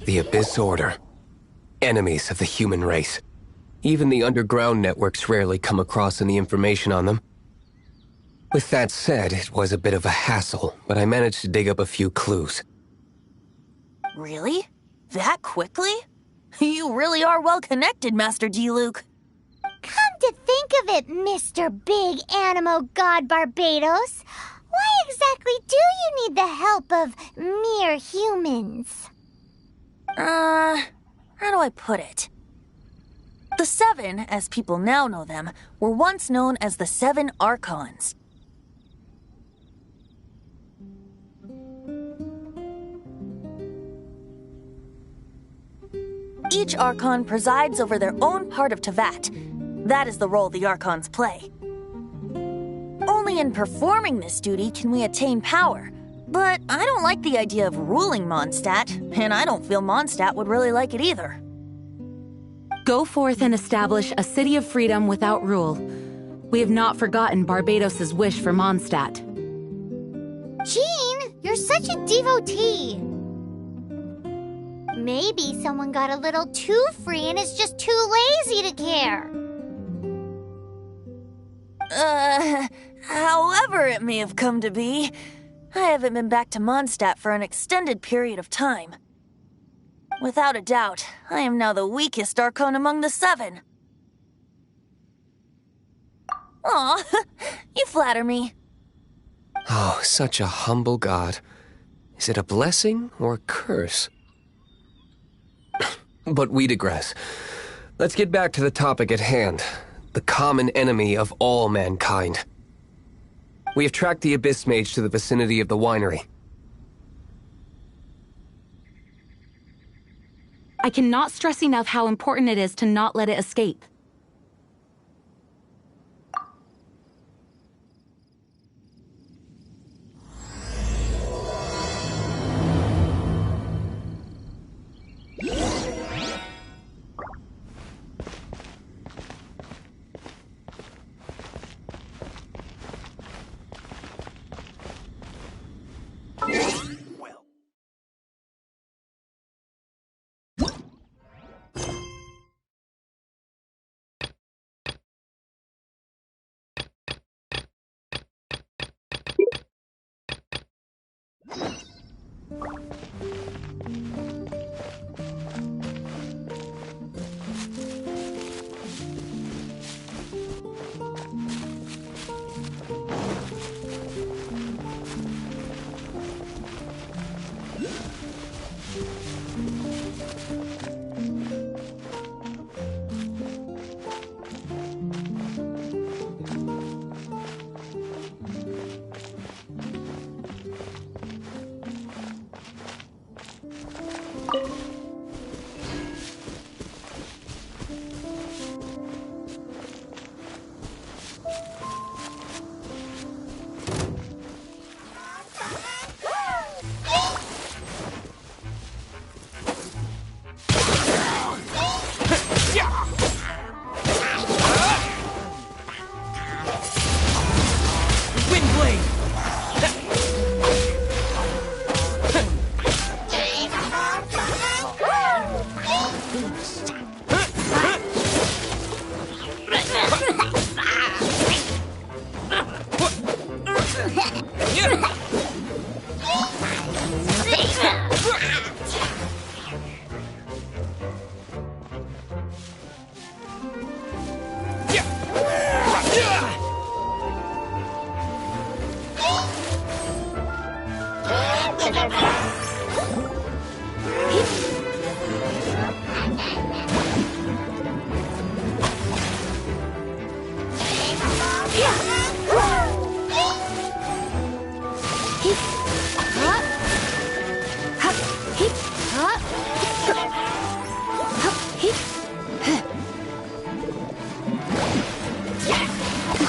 The Abyss Order. Enemies of the human race. Even the underground networks rarely come across any information on them. With that said, it was a bit of a hassle, but I managed to dig up a few clues. Really? That quickly? You really are well connected, Master D-Luke. Come to think of it, Mr. Big Animo God Barbados, why exactly do you need the help of mere humans? How do I put it? The Seven, as people now know them, were once known as the Seven Archons. Each Archon presides over their own part of Teyvat. That is the role the Archons play. Only in performing this duty can we attain power. But I don't like the idea of ruling Mondstadt, and I don't feel Mondstadt would really like it either. Go forth and establish a city of freedom without rule. We have not forgotten Barbados' wish for Mondstadt. Jean, you're such a devotee. Maybe someone got a little too free and is just too lazy to care. However it may have come to be, I haven't been back to Mondstadt for an extended period of time. Without a doubt, I am now the weakest Archon among the Seven. Aw, you flatter me. Oh, such a humble god. Is it a blessing or a curse? But we digress. Let's get back to the topic at hand. The common enemy of all mankind. We have tracked the Abyss Mage to the vicinity of the winery. I cannot stress enough how important it is to not let it escape.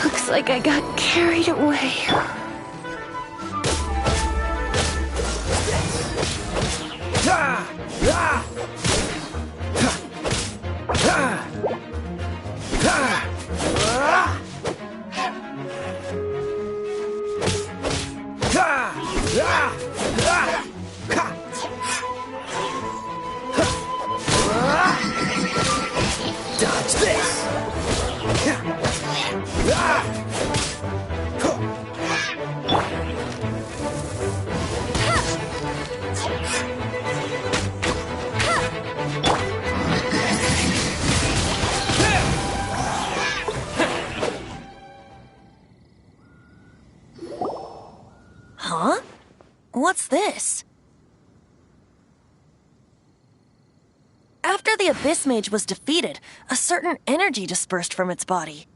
Looks like I got carried away. Huh? What's this? After the Abyss Mage was defeated, a certain energy dispersed from its body.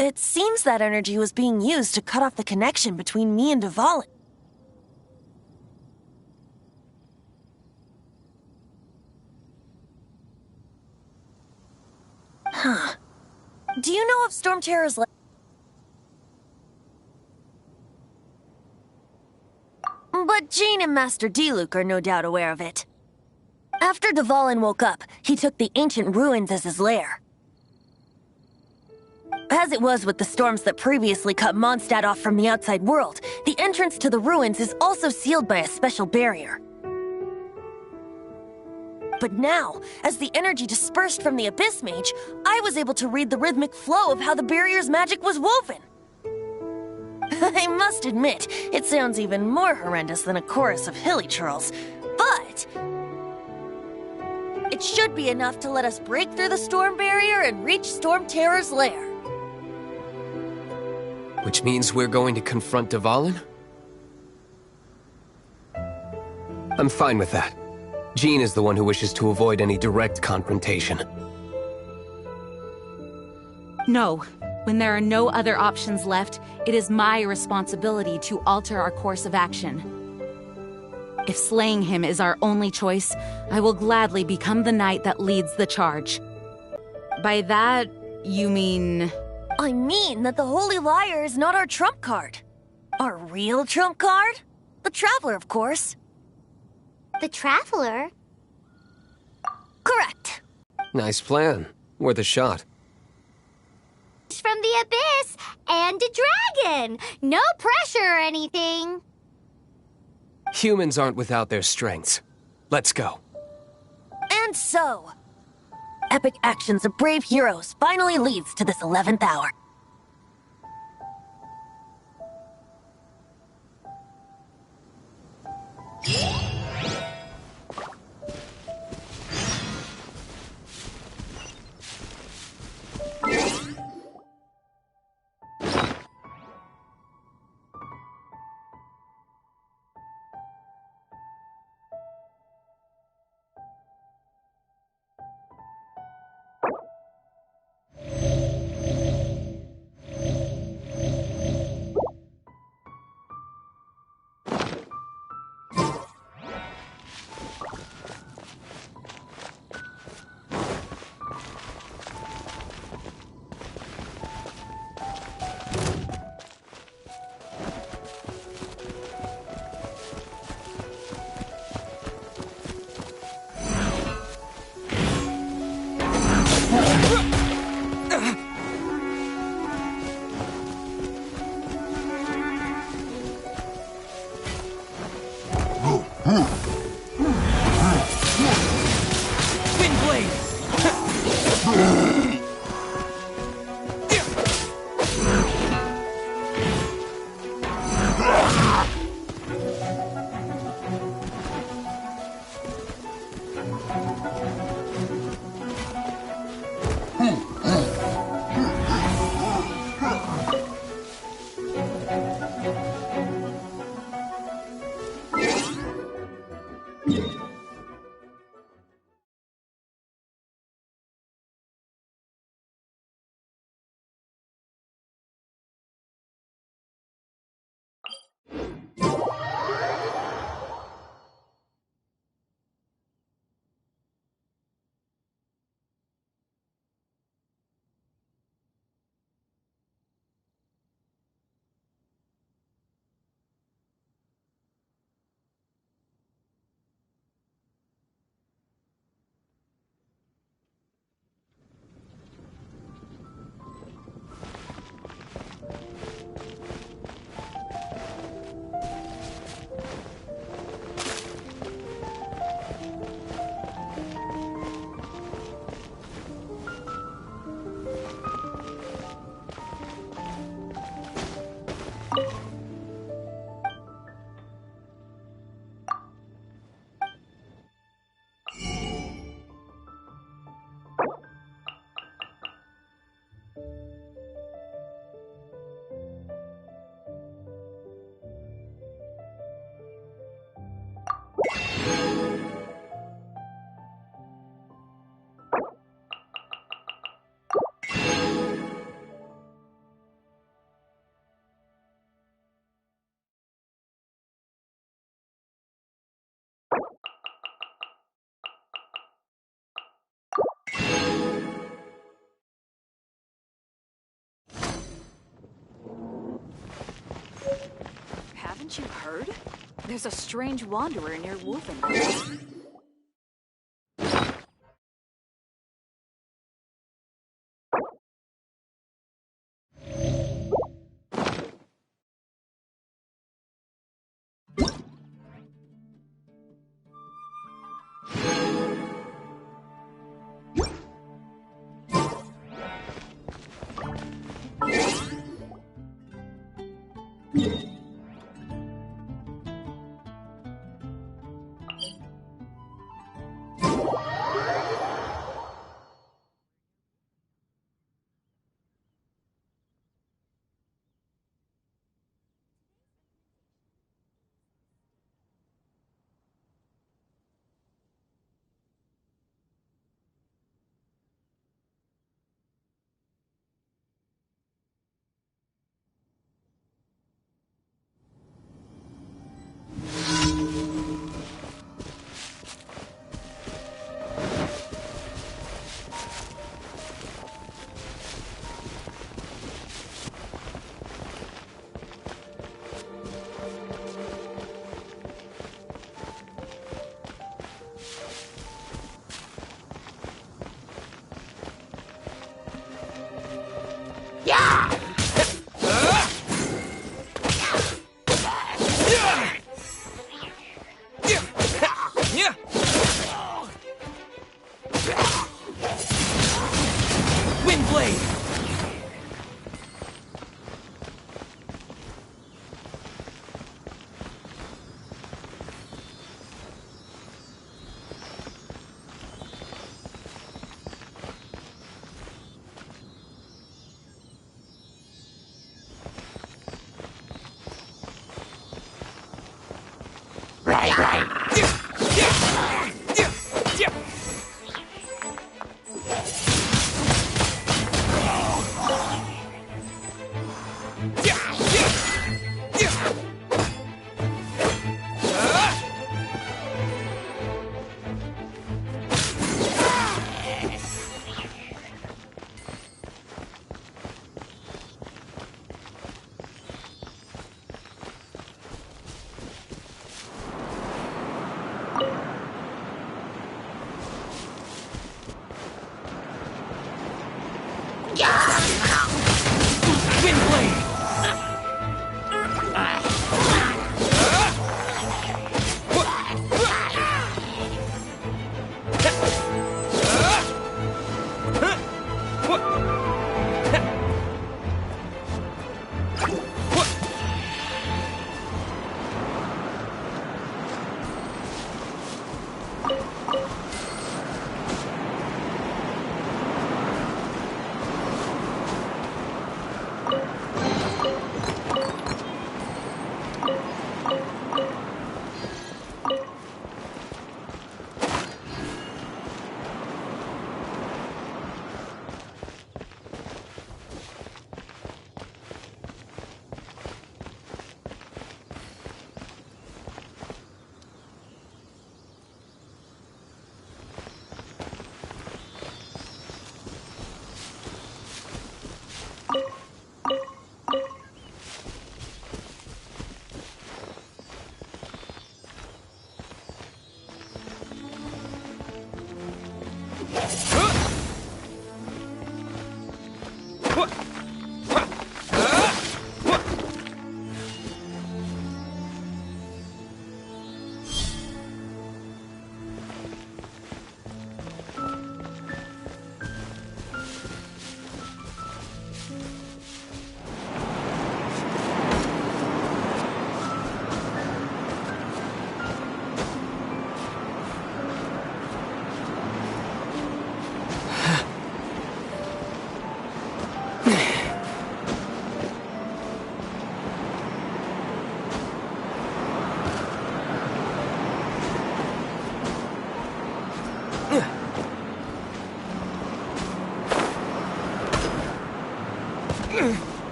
It seems that energy was being used to cut off the connection between me and Dvalin. Huh. Do you know if Storm Terror's But Jane and Master Diluc are no doubt aware of it. After Dvalin woke up, he took the ancient ruins as his lair. As it was with the storms that previously cut Mondstadt off from the outside world, the entrance to the ruins is also sealed by a special barrier. But now, as the energy dispersed from the Abyss Mage, I was able to read the rhythmic flow of how the barrier's magic was woven. I must admit, it sounds even more horrendous than a chorus of hilly churls, but it should be enough to let us break through the storm barrier and reach Storm Terror's lair. Which means we're going to confront Dvalin? I'm fine with that. Jean is the one who wishes to avoid any direct confrontation. No. When there are no other options left, it is my responsibility to alter our course of action. If slaying him is our only choice, I will gladly become the knight that leads the charge. By that, you mean... I mean that the Holy Liar is not our trump card. Our real trump card? The Traveler, of course. The Traveler? Correct. Nice plan. Worth a shot. From the Abyss and a dragon. No pressure or anything. Humans aren't without their strengths. Let's go. And so, epic actions of brave heroes finally leads to this 11th hour. heard? There's a strange wanderer near Wolfenburg.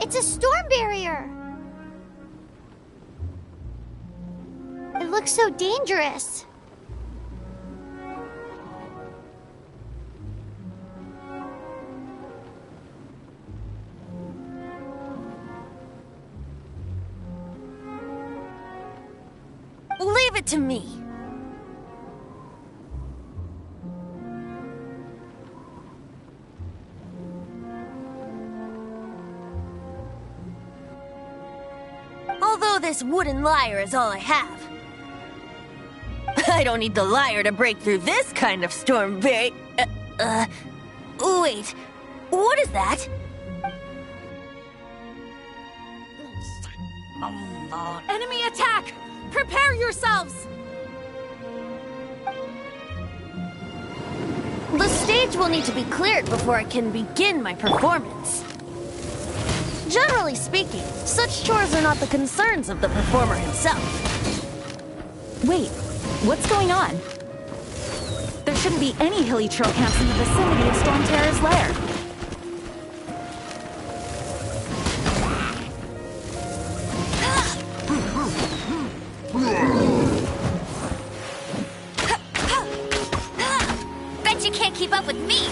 It's a storm barrier. It looks so dangerous. Leave it to me. Although this wooden lyre is all I have. I don't need the lyre to break through this kind of storm wait, what is that? Enemy attack! Prepare yourselves! The stage will need to be cleared before I can begin my performance. Generally speaking, such chores are not the concerns of the performer himself. Wait, what's going on? There shouldn't be any hilly trail camps in the vicinity of Storm Terror's lair. Bet you can't keep up with me!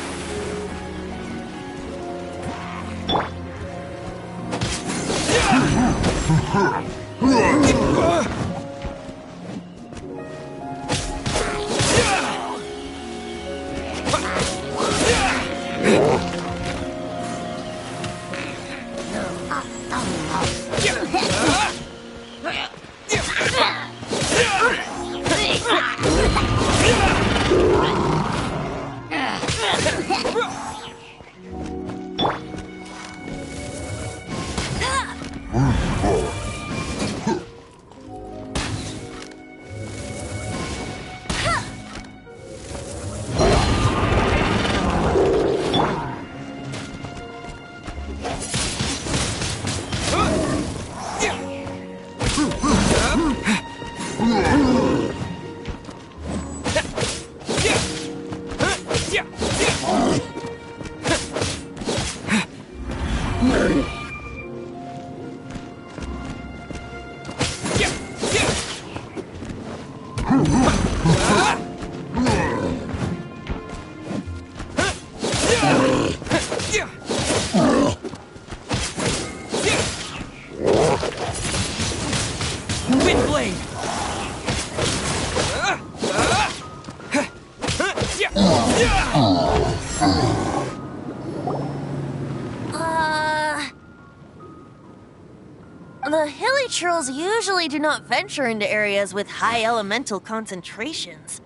The hilly trolls usually do not venture into areas with high elemental concentrations.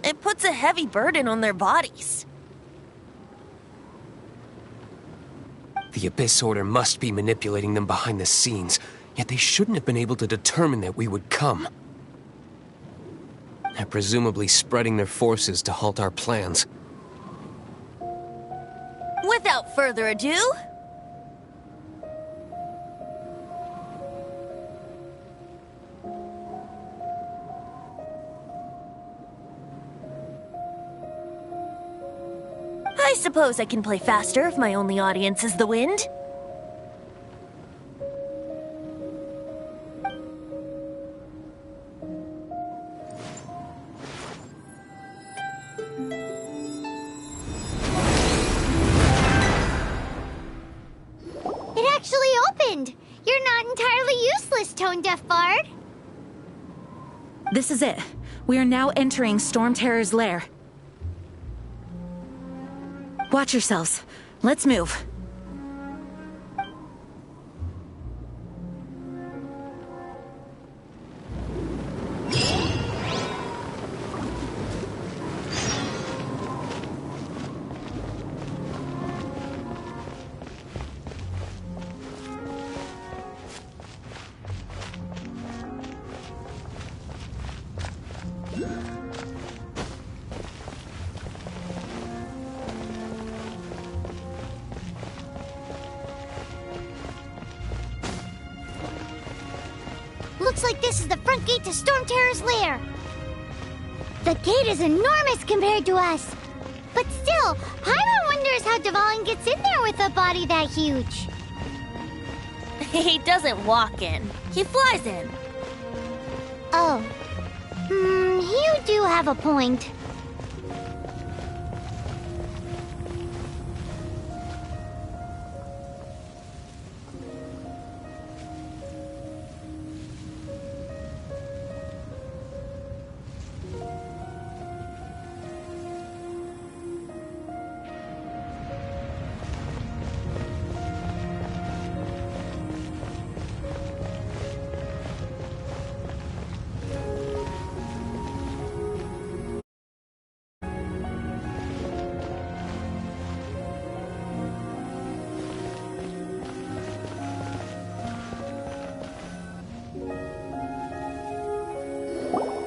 It puts a heavy burden on their bodies. The Abyss Order must be manipulating them behind the scenes, yet they shouldn't have been able to determine that we would come. They're presumably spreading their forces to halt our plans. Without further ado, I suppose I can play faster if my only audience is the wind. It actually opened! You're not entirely useless, Tone Deaf Bard. This is it. We are now entering Storm Terror's lair. Watch yourselves. Let's move. Looks like this is the front gate to Storm Terror's lair. The gate is enormous compared to us. But still, Paimon wonders how Dvalin gets in there with a body that huge. He doesn't walk in. He flies in. Oh. You do have a point.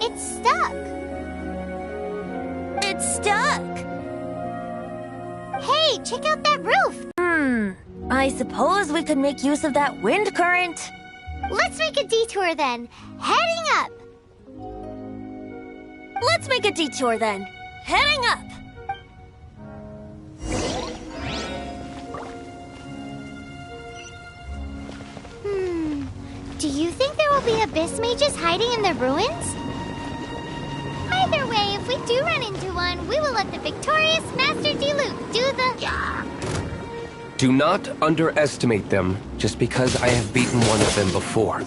It's stuck. It's stuck. Hey, check out that roof. I suppose we could make use of that wind current. Let's make a detour then. Heading up. Let's make a detour then. Heading up. Do you think there will be abyss mages hiding in the ruins? Either way, if we do run into one, we will let the victorious Master Diluc do the... Do not underestimate them just because I have beaten one of them before.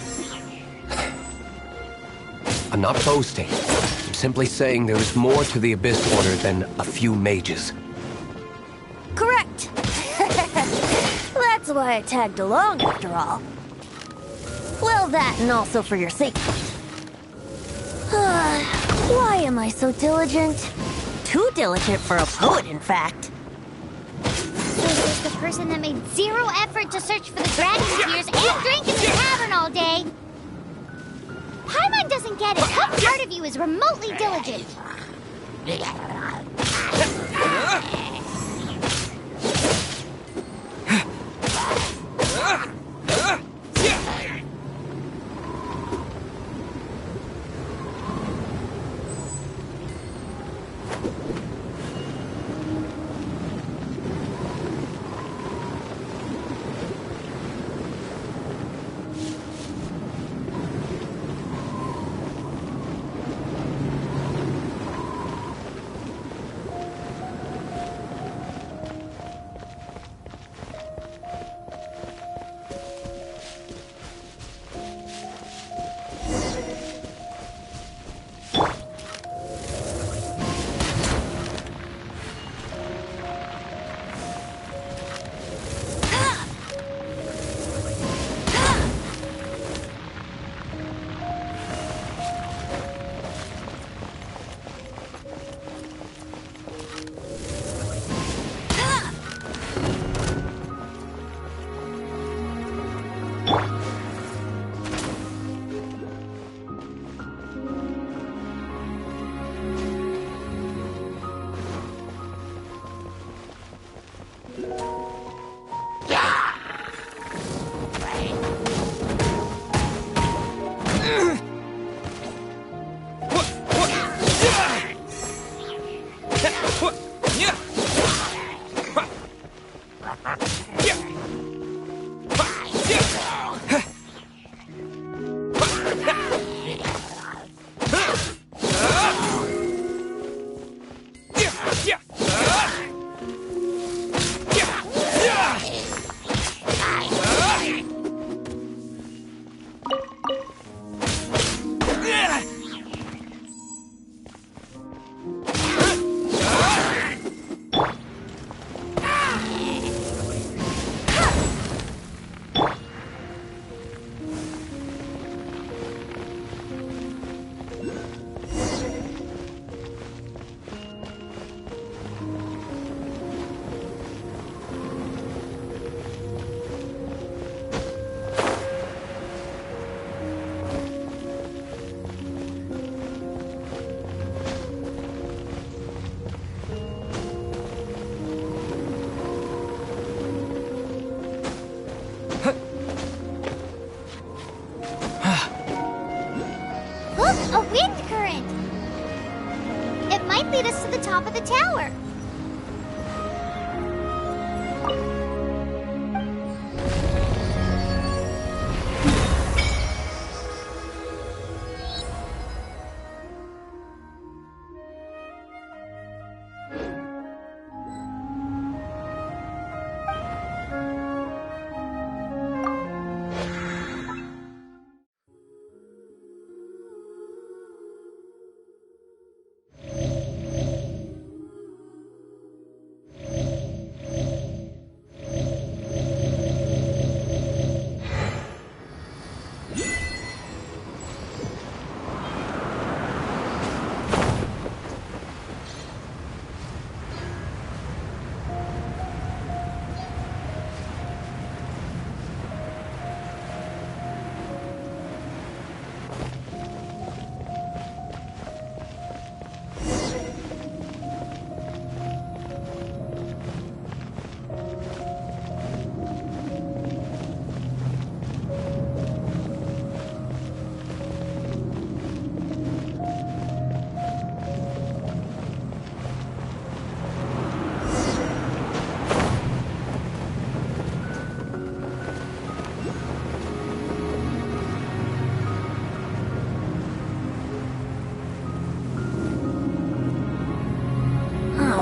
I'm not boasting. I'm simply saying there is more to the Abyss Order than a few mages. Correct. That's why I tagged along after all. Well, that and also for your safety. Why am I so diligent? Too diligent for a poet, in fact. This is the person that made zero effort to search for the dragon tears and drink in the tavern all day. Paimon doesn't get it. What part of you is remotely diligent? top of the tower.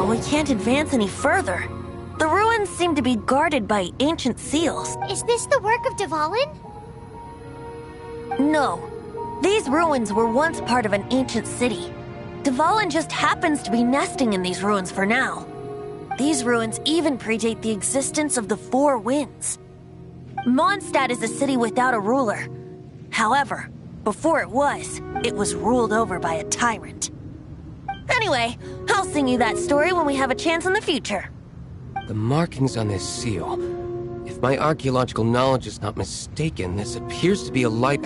We can't advance any further. The ruins seem to be guarded by ancient seals. Is this the work of Dvalin? No. These ruins were once part of an ancient city. Dvalin just happens to be nesting in these ruins for now. These ruins even predate the existence of the Four Winds. Mondstadt is a city without a ruler. However, before it was ruled over by a tyrant. Anyway, I'll sing you that story when we have a chance in the future. The markings on this seal. If my archaeological knowledge is not mistaken, this appears to be a light.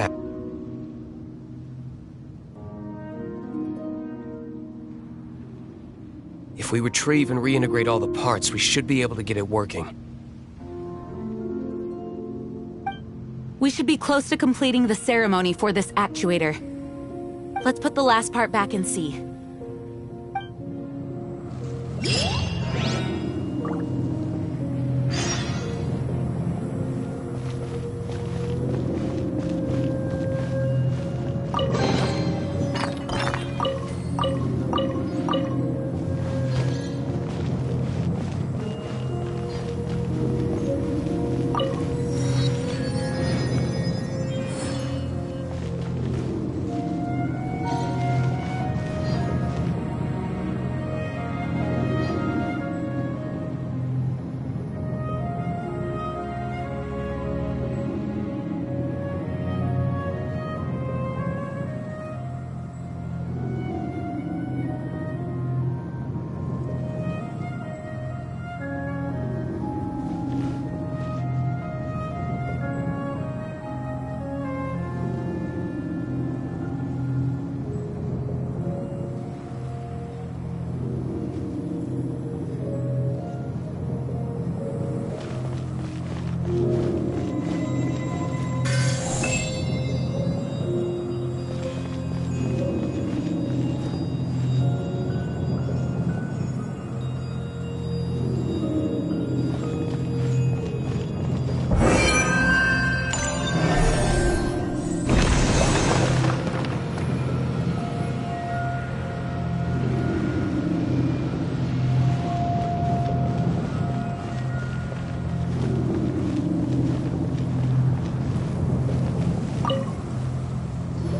If we retrieve and reintegrate all the parts, we should be able to get it working. We should be close to completing the ceremony for this actuator. Let's put the last part back and see.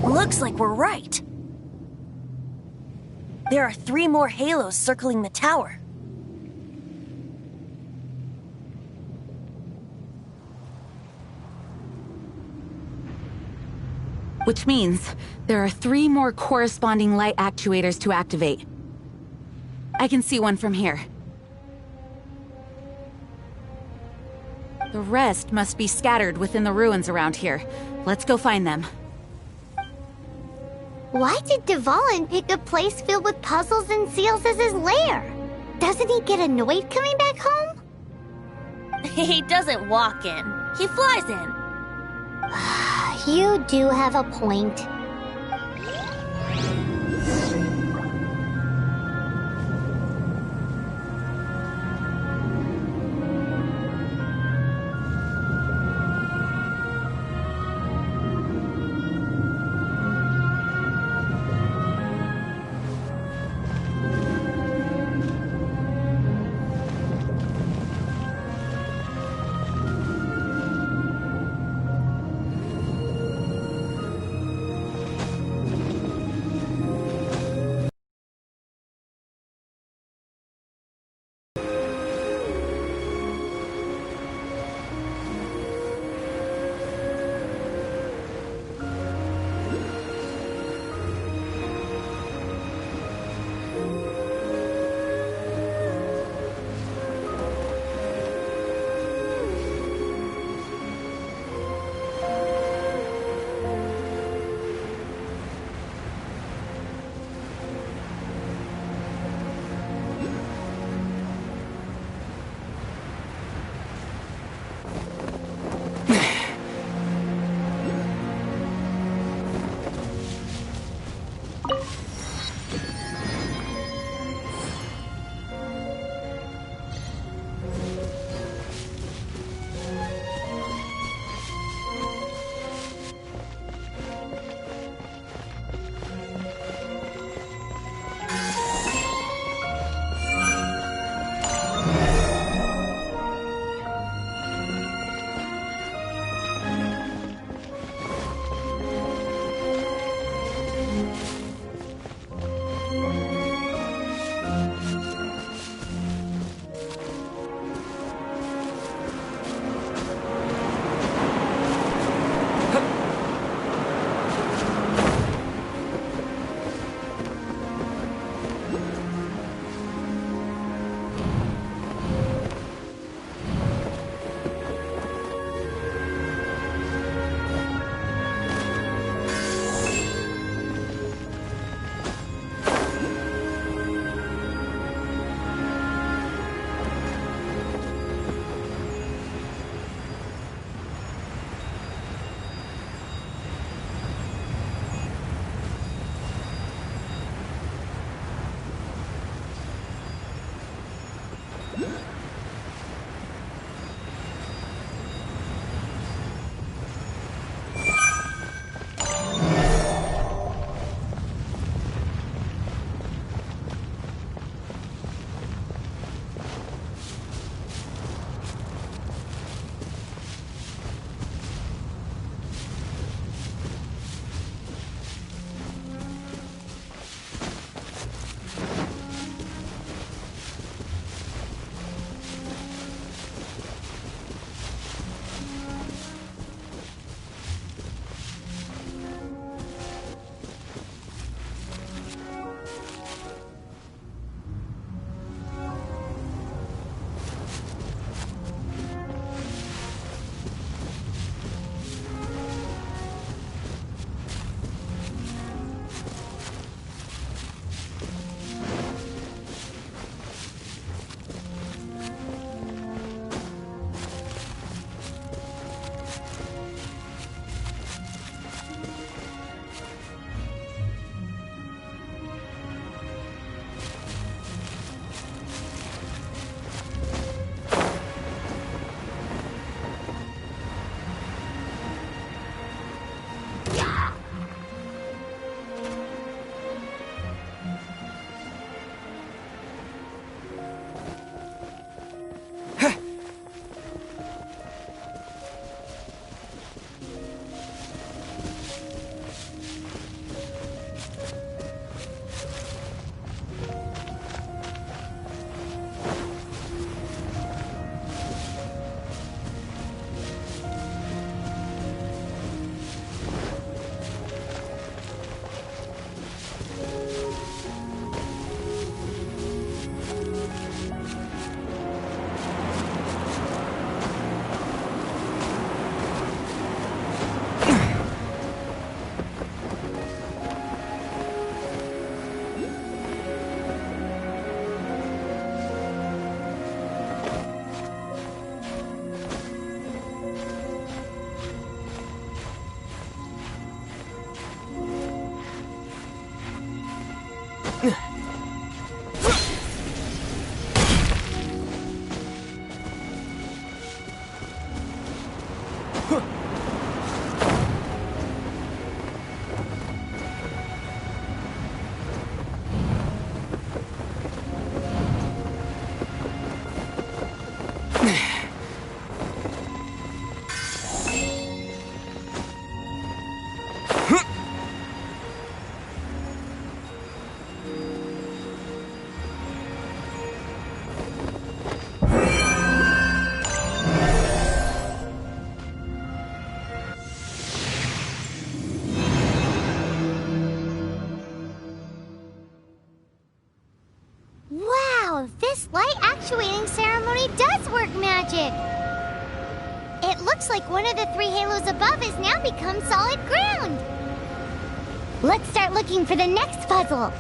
Looks like we're right. There are 3 more halos circling the tower. Which means there are 3 more corresponding light actuators to activate. I can see one from here. The rest must be scattered within the ruins around here. Let's go find them. Why did Dvalin pick a place filled with puzzles and seals as his lair? Doesn't he get annoyed coming back home? He doesn't walk in. He flies in. You do have a point. Wow, this light actuating ceremony does work magic! It looks like one of the 3 halos above has now become solid ground! Let's start looking for the next puzzle!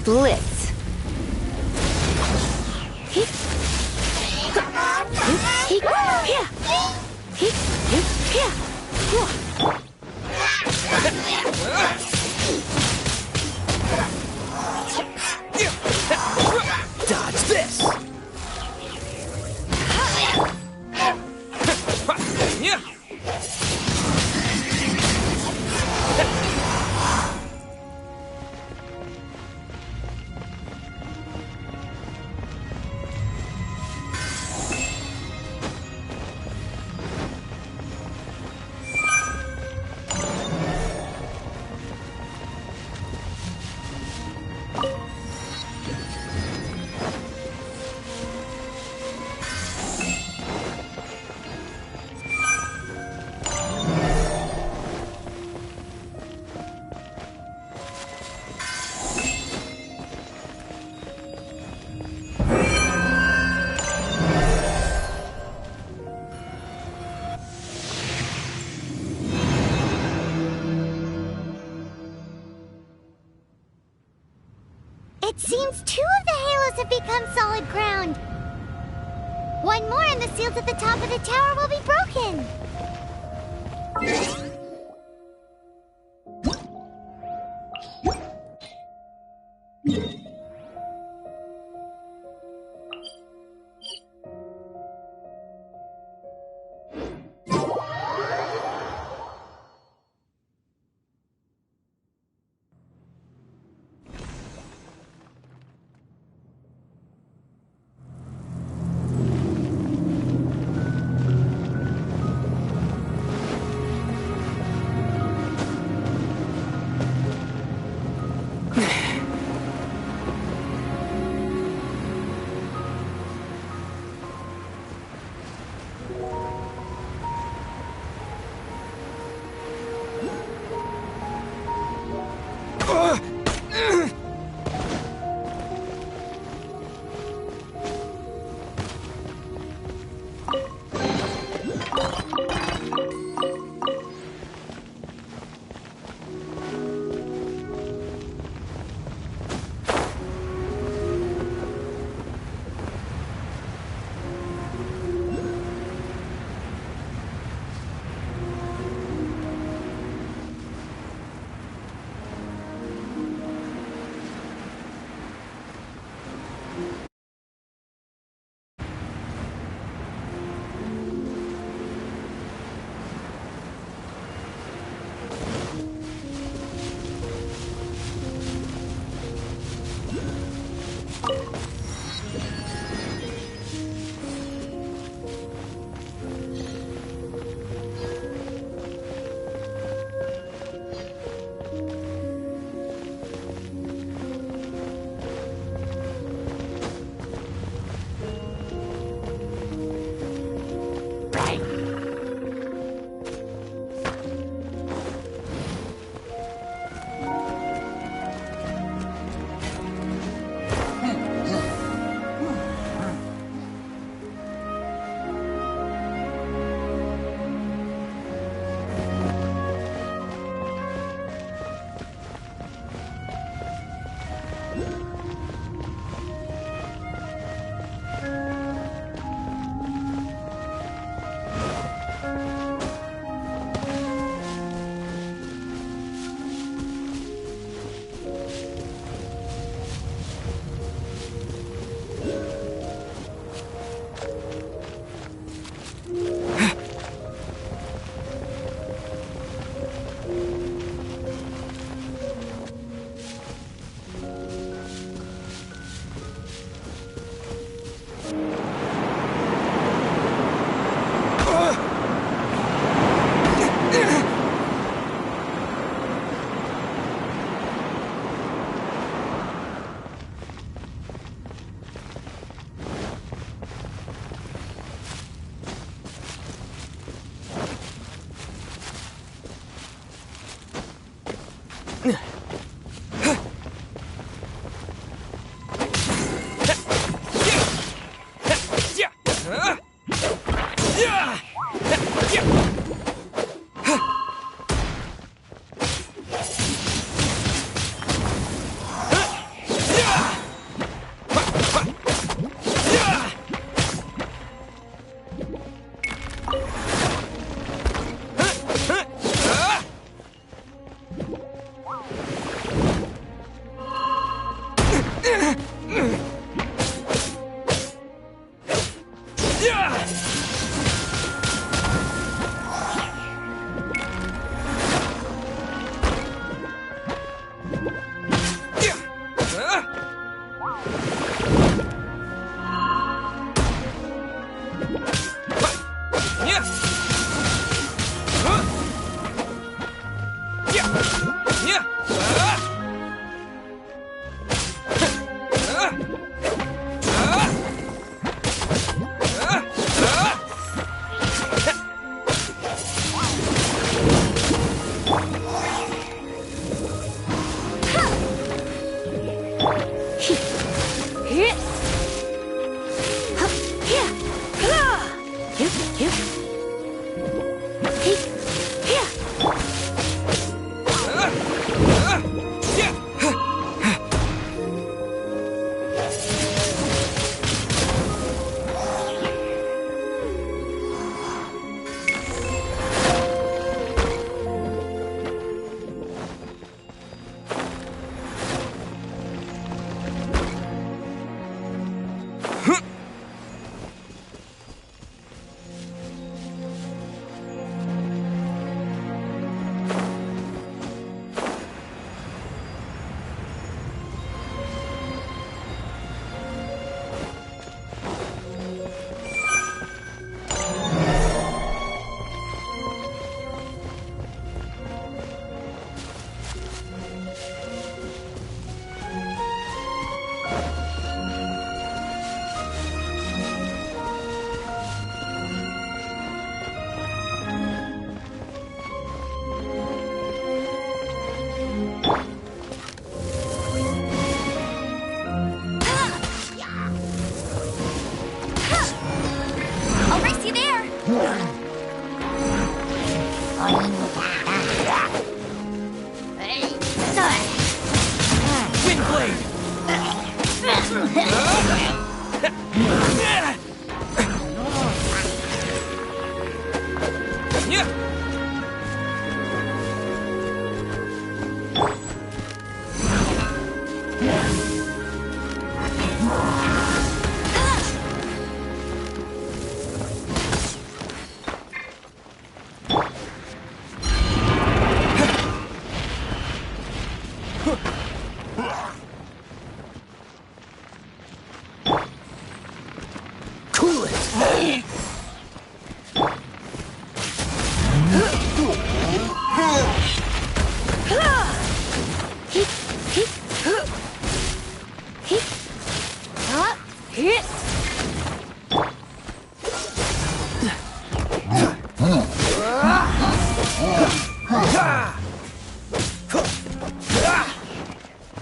Blitz. Dodge this! It seems 2 of the halos have become solid ground. 1 more and the seals at the top of the tower will be broken. Cool it!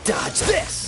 Dodge this!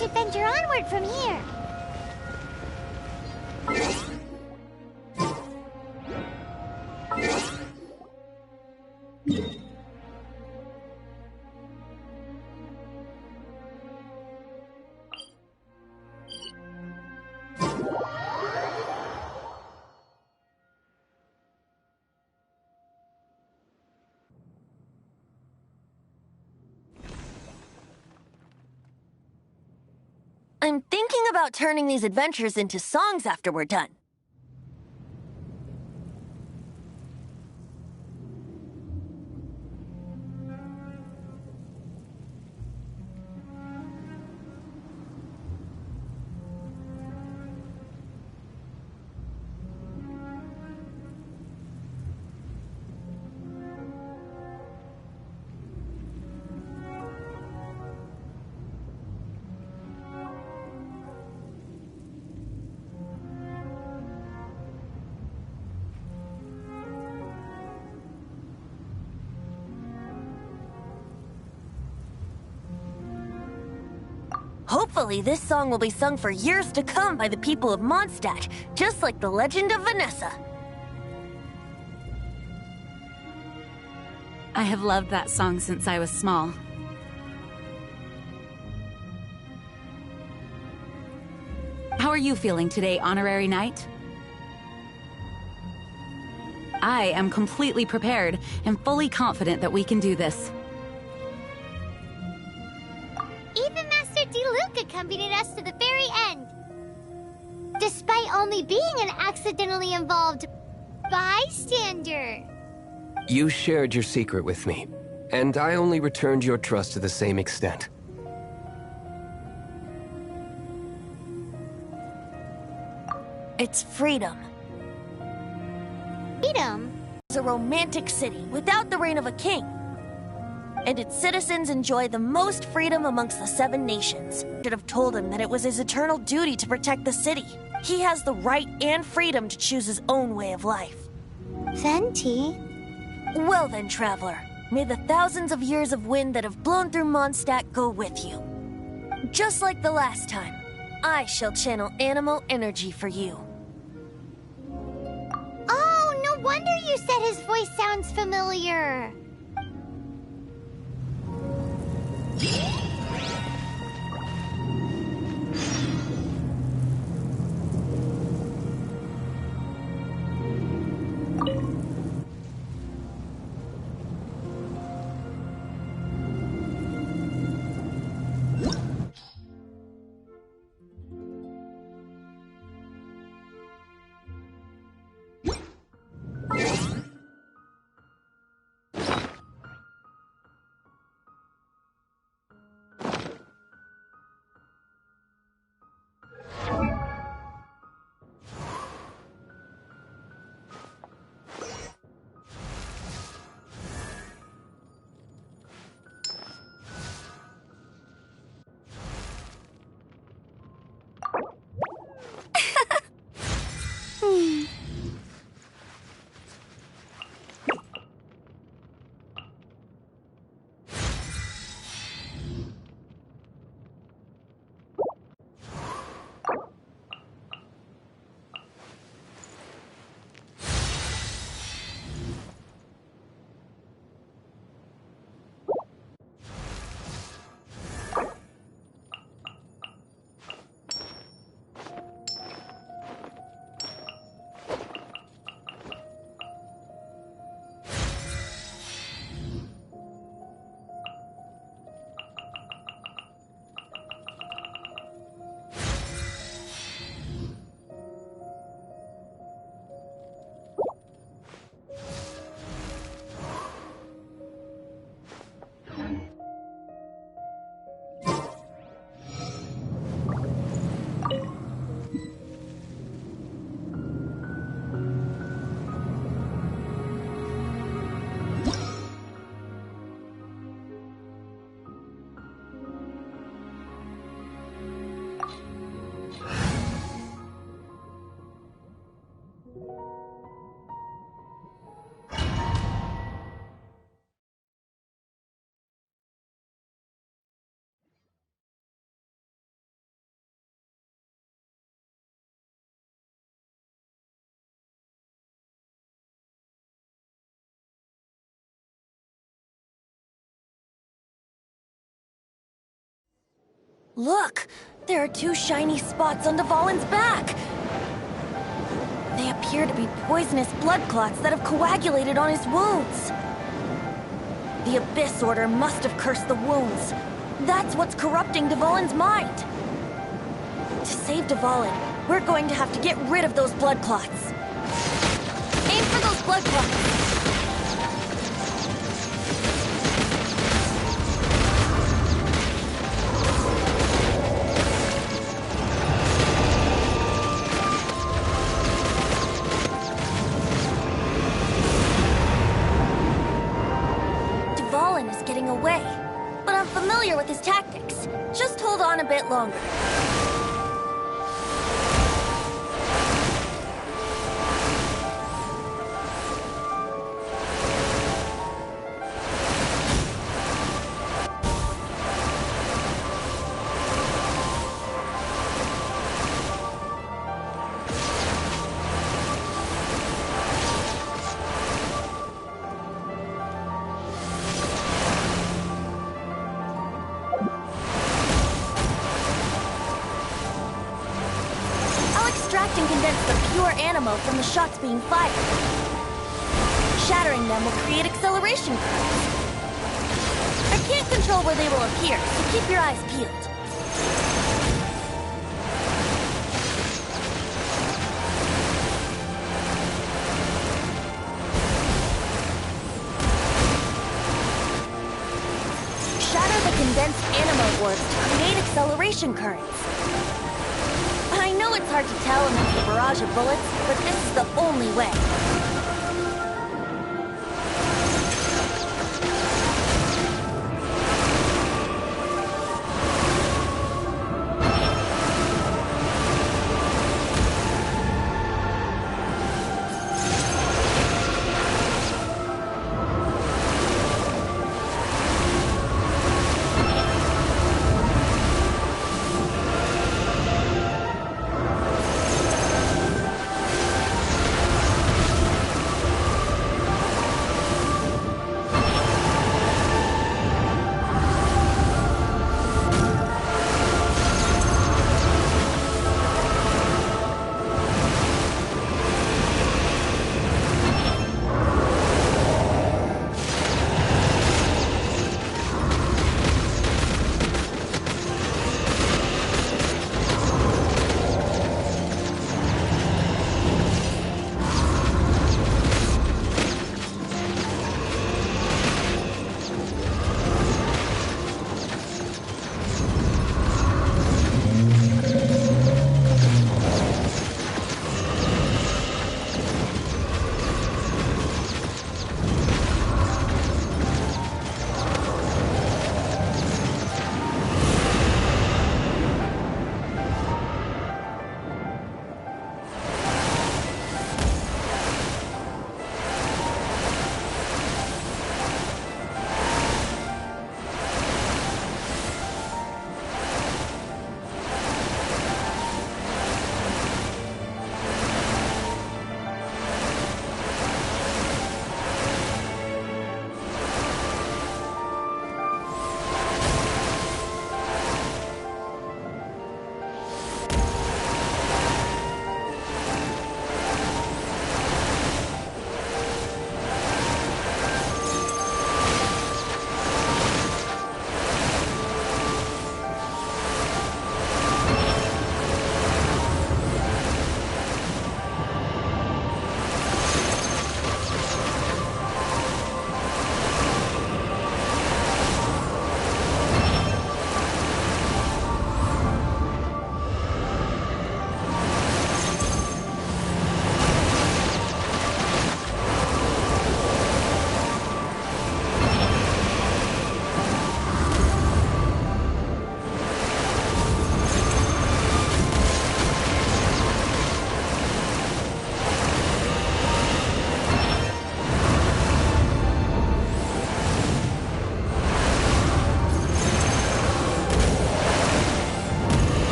should venture onward from here. I'm thinking about turning these adventures into songs after we're done. Hopefully, this song will be sung for years to come by the people of Mondstadt, just like the legend of Vanessa. I have loved that song since I was small. How are you feeling today, Honorary Knight? I am completely prepared and fully confident that we can do this. Even Master D-Luke accompanied us to the very end. Despite only being an accidentally involved bystander. You shared your secret with me, and I only returned your trust to the same extent. It's freedom. Freedom? It's a romantic city without the reign of a king. And its citizens enjoy the most freedom amongst the 7 nations. Should have told him that it was his eternal duty to protect the city. He has the right and freedom to choose his own way of life. Venti? Well then, traveler, may the thousands of years of wind that have blown through Mondstadt go with you. Just like the last time, I shall channel animal energy for you. Oh, no wonder you said his voice sounds familiar. Look! There are two shiny spots on Dvalin's back! They appear to be poisonous blood clots that have coagulated on his wounds. The Abyss Order must have cursed the wounds. That's what's corrupting Dvalin's mind. To save Dvalin, we're going to have to get rid of those blood clots. Aim for those blood clots! Dvalin is getting away, but I'm familiar with his tactics. Just hold on a bit longer. Extract and condense the pure animo from the shots being fired. Shattering them will create acceleration currents. I can't control where they will appear, so keep your eyes peeled. Shatter the condensed animo orbs to create acceleration currents. I know it's hard to tell amidst the barrage of bullets, but this is the only way.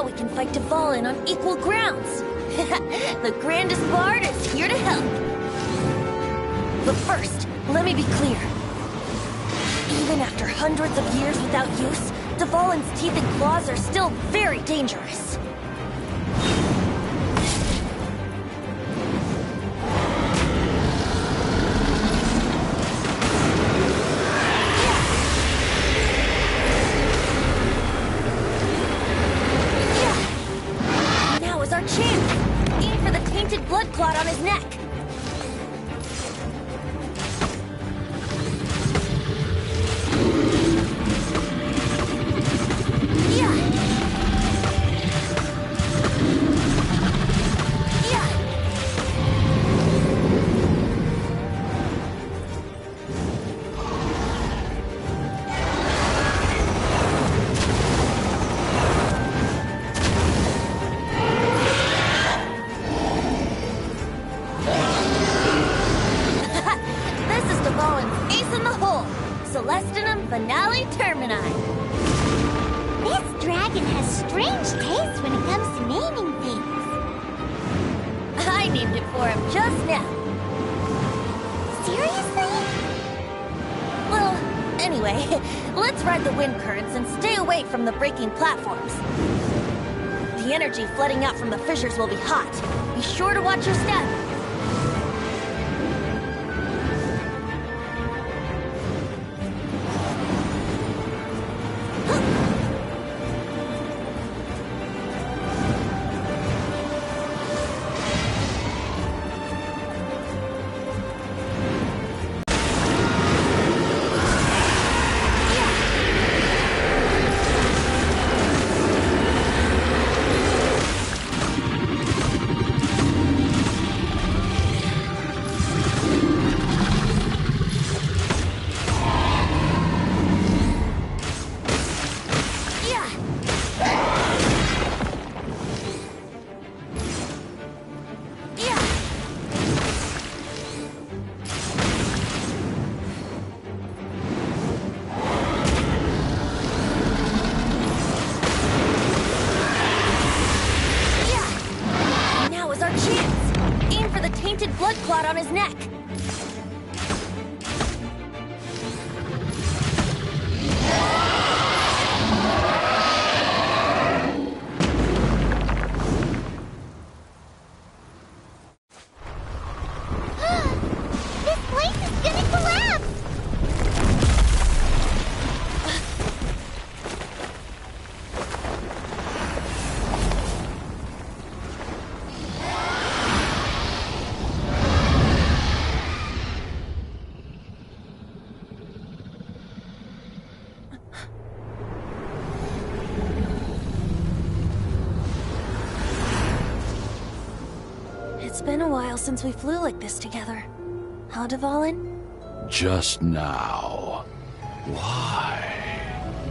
Now we can fight Dvalin on equal grounds. The grandest bard is here to help. But first, let me be clear. Even after hundreds of years without use, Dvalin's teeth and claws are still very dangerous. Now is our chance. Aim for the tainted blood clot on his neck. Celestinum Finale Termini. This dragon has strange taste when it comes to naming things. I named it for him just now. Seriously? Well, anyway, let's ride the wind currents and stay away from the breaking platforms. The energy flooding out from the fissures will be hot. Be sure to watch your step. Tainted blood clot on his neck. This place is gonna collapse! It's been a while since we flew like this together. Huh, Dvalin? Just now. Why?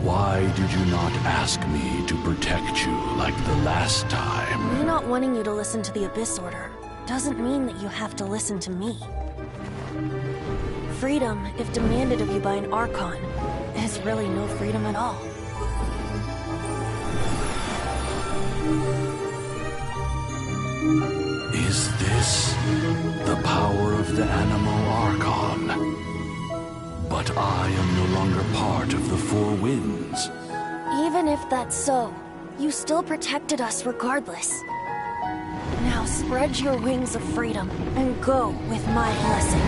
Why did you not ask me to protect you like the last time? Me not wanting you to listen to the Abyss Order doesn't mean that you have to listen to me. Freedom, if demanded of you by an Archon, is really no freedom at all. Is this the power of the Animal Archon? But I am no longer part of the Four Winds. Even if that's so, you still protected us regardless. Now spread your wings of freedom and go with my blessing.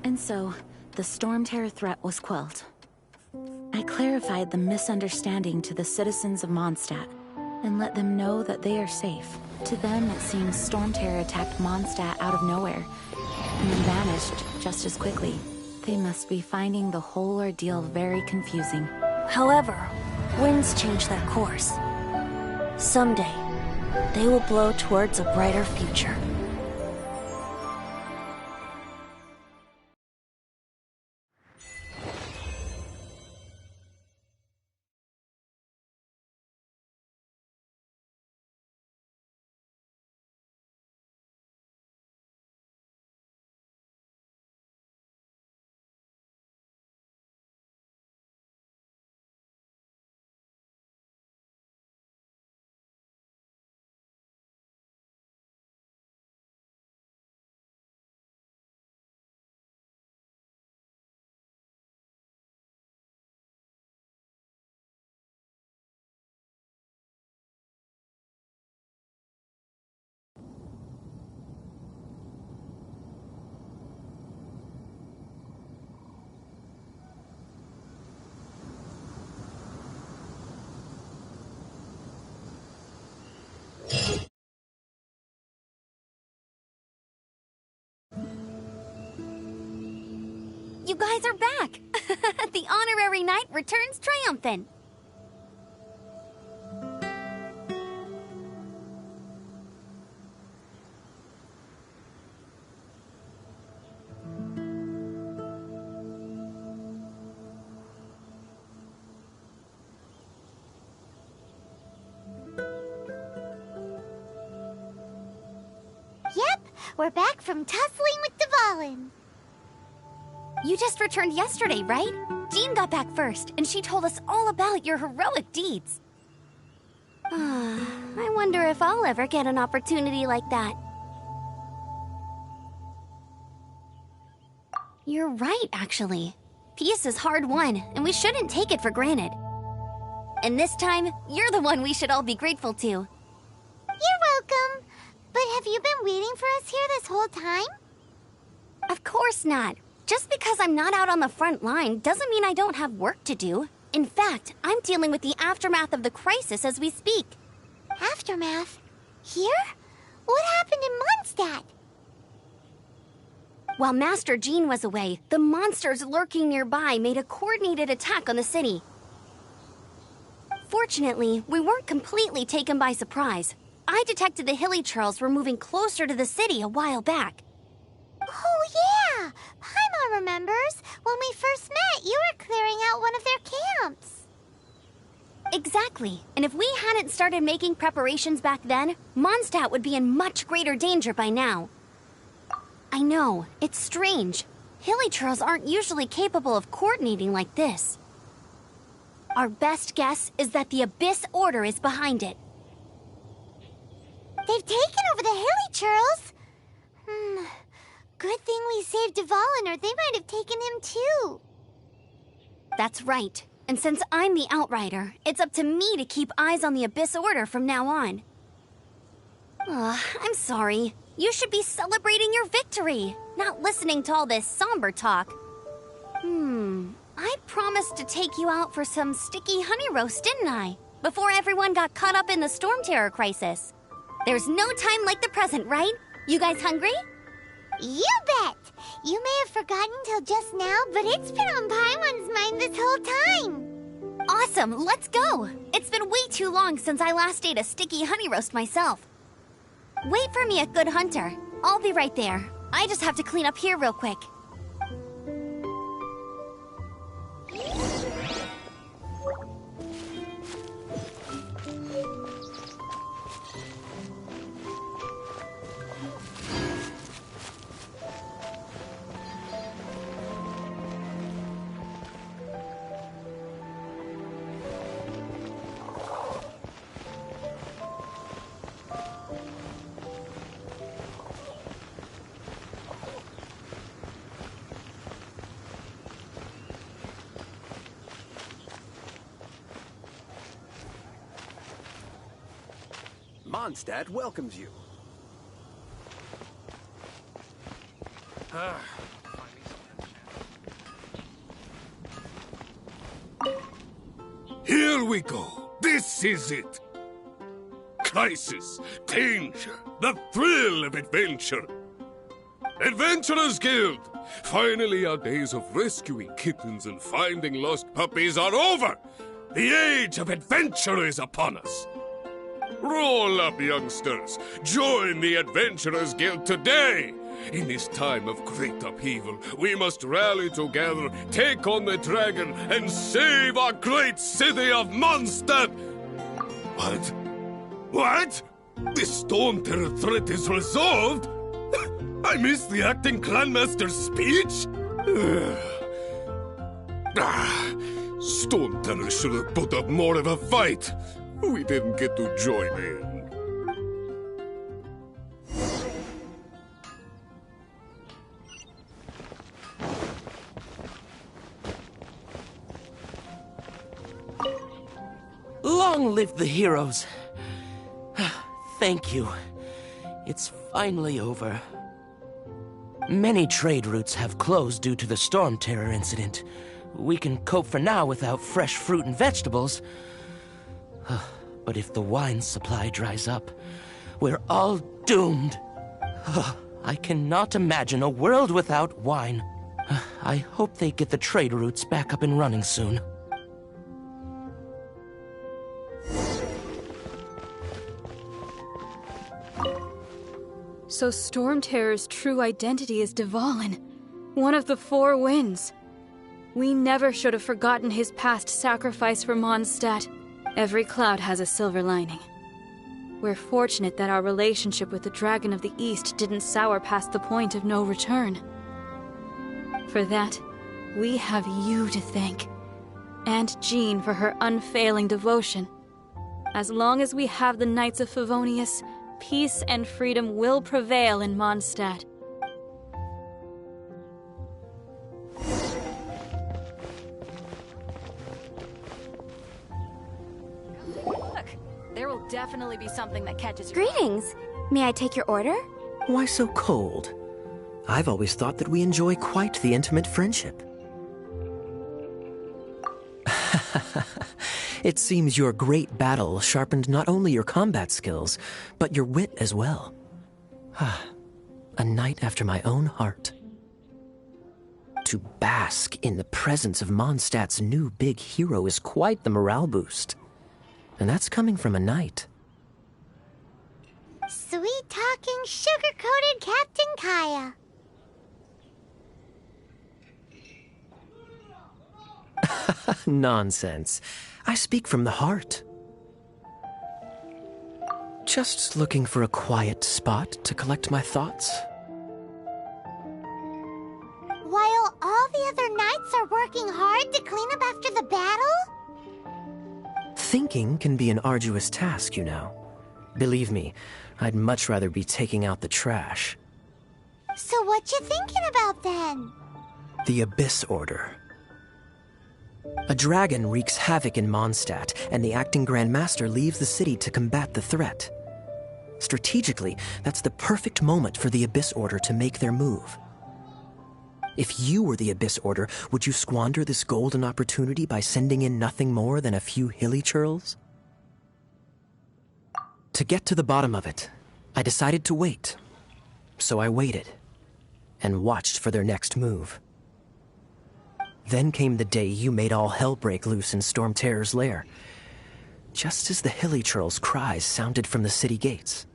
And so, the Storm Terror threat was quelled. I clarified the misunderstanding to the citizens of Mondstadt, and let them know that they are safe. To them, it seems Storm Terror attacked Mondstadt out of nowhere, and then vanished just as quickly. They must be finding the whole ordeal very confusing. However, winds change their course. Someday, they will blow towards a brighter future. You guys are back! The honorary knight returns triumphant! Yep, we're back from tussling with Dvalin. You just returned yesterday, right? Jean got back first, and she told us all about your heroic deeds. I wonder if I'll ever get an opportunity like that. You're right, actually. Peace is hard won, and we shouldn't take it for granted. And this time, you're the one we should all be grateful to. You're welcome. But have you been waiting for us here this whole time? Of course not. Just because I'm not out on the front line doesn't mean I don't have work to do. In fact, I'm dealing with the aftermath of the crisis as we speak. Aftermath? Here? What happened in Mondstadt? While Master Jean was away, the monsters lurking nearby made a coordinated attack on the city. Fortunately, we weren't completely taken by surprise. I detected the Hilly Churls were moving closer to the city a while back. Oh, yeah! Paimon remembers. When we first met, you were clearing out one of their camps. Exactly. And if we hadn't started making preparations back then, Mondstadt would be in much greater danger by now. I know, it's strange. Hilly Churls aren't usually capable of coordinating like this. Our best guess is that the Abyss Order is behind it. They've taken over the Hilly Churls. Good thing we saved Dvalin, or they might have taken him too. That's right. And since I'm the Outrider, it's up to me to keep eyes on the Abyss Order from now on. I'm sorry. You should be celebrating your victory, not listening to all this somber talk. I promised to take you out for some sticky honey roast, didn't I? Before everyone got caught up in the Storm Terror crisis. There's no time like the present, right? You guys hungry? You bet! You may have forgotten till just now, but it's been on Paimon's mind this whole time. Awesome, let's go! It's been way too long since I last ate a sticky honey roast myself. Wait for me at Good Hunter. I'll be right there. I just have to clean up here real quick. Mondstadt welcomes you. Here we go. This is it. Crisis, danger, the thrill of adventure. Adventurers Guild! Finally, our days of rescuing kittens and finding lost puppies are over! The age of adventure is upon us! Roll up, youngsters! Join the Adventurers Guild today! In this time of great upheaval, we must rally together, take on the dragon, and save our great city of Mondstadt! What? What? The Storm Terror threat is resolved? I missed the acting clanmaster's speech? Storm Terror should have put up more of a fight. We didn't get to join in. Long live the heroes. Thank you. It's finally over. Many trade routes have closed due to the Storm Terror incident. We can cope for now without fresh fruit and vegetables. But if the wine supply dries up, we're all doomed. I cannot imagine a world without wine. I hope they get the trade routes back up and running soon. So Storm Terror's true identity is Dvalin, one of the Four Winds. We never should have forgotten his past sacrifice for Mondstadt. Every cloud has a silver lining. We're fortunate that our relationship with the Dragon of the East didn't sour past the point of no return. For that, we have you to thank, and Jean for her unfailing devotion. As long as we have the Knights of Favonius, peace and freedom will prevail in Mondstadt. Look, there will definitely be something that catches your eye. Greetings. May I take your order? Why so cold? I've always thought that we enjoy quite the intimate friendship. It seems your great battle sharpened not only your combat skills, but your wit as well. A knight after my own heart. To bask in the presence of Mondstadt's new big hero is quite the morale boost. And that's coming from a knight. Sweet-talking, sugar-coated Captain Kaya. Nonsense. I speak from the heart. Just looking for a quiet spot to collect my thoughts. While all the other knights are working hard to clean up after the battle? Thinking can be an arduous task, you know. Believe me, I'd much rather be taking out the trash. So what you thinking about then? The Abyss Order. A dragon wreaks havoc in Mondstadt, and the acting Grand Master leaves the city to combat the threat. Strategically, that's the perfect moment for the Abyss Order to make their move. If you were the Abyss Order, would you squander this golden opportunity by sending in nothing more than a few hilly churls? To get to the bottom of it, I decided to wait. So I waited, and watched for their next move. Then came the day you made all hell break loose in Storm Terror's lair, just as the hilly churl's cries sounded from the city gates.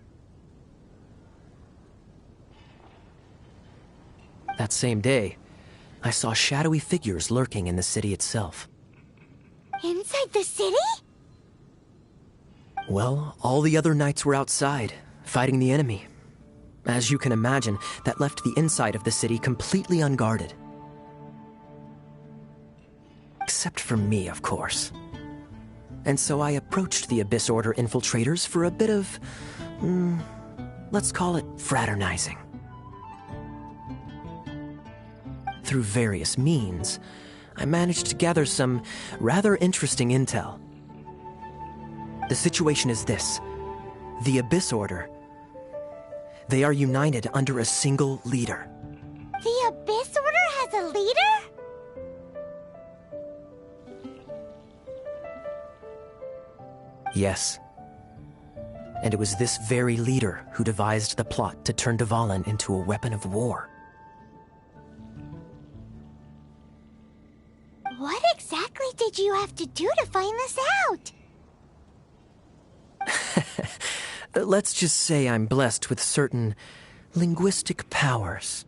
That same day, I saw shadowy figures lurking in the city itself. Inside the city? Well, all the other knights were outside, fighting the enemy. As you can imagine, that left the inside of the city completely unguarded. Except for me, of course. And so I approached the Abyss Order infiltrators for a bit of, let's call it fraternizing. Through various means, I managed to gather some rather interesting intel. The situation is this. The Abyss Order, they are united under a single leader. The Abyss Order has a leader? Yes. And it was this very leader who devised the plot to turn Dvalin into a weapon of war. What exactly did you have to do to find this out? Let's just say I'm blessed with certain linguistic powers.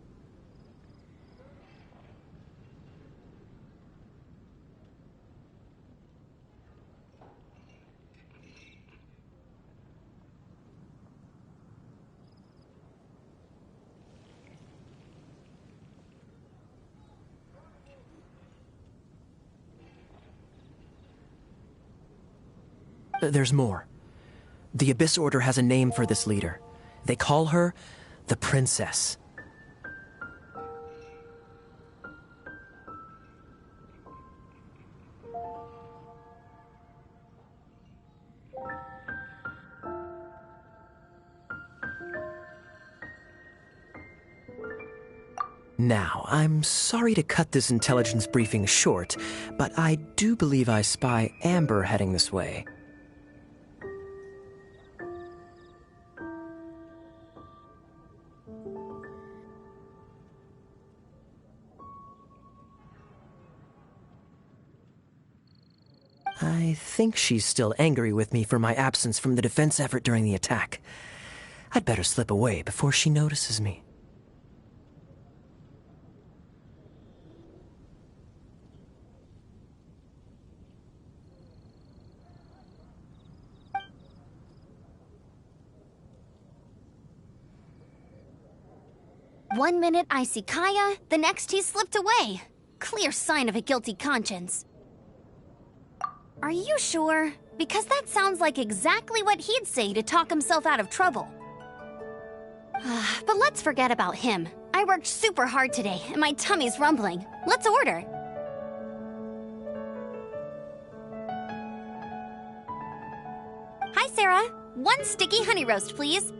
There's more. The Abyss Order has a name for this leader. They call her the Princess. Now, I'm sorry to cut this intelligence briefing short, but I do believe I spy Amber heading this way. I think she's still angry with me for my absence from the defense effort during the attack. I'd better slip away before she notices me. One minute I see Kaya, the next he slipped away. Clear sign of a guilty conscience. Are you sure? Because that sounds like exactly what he'd say to talk himself out of trouble. But let's forget about him. I worked super hard today, and my tummy's rumbling. Let's order. Hi, Sarah. One sticky honey roast, please.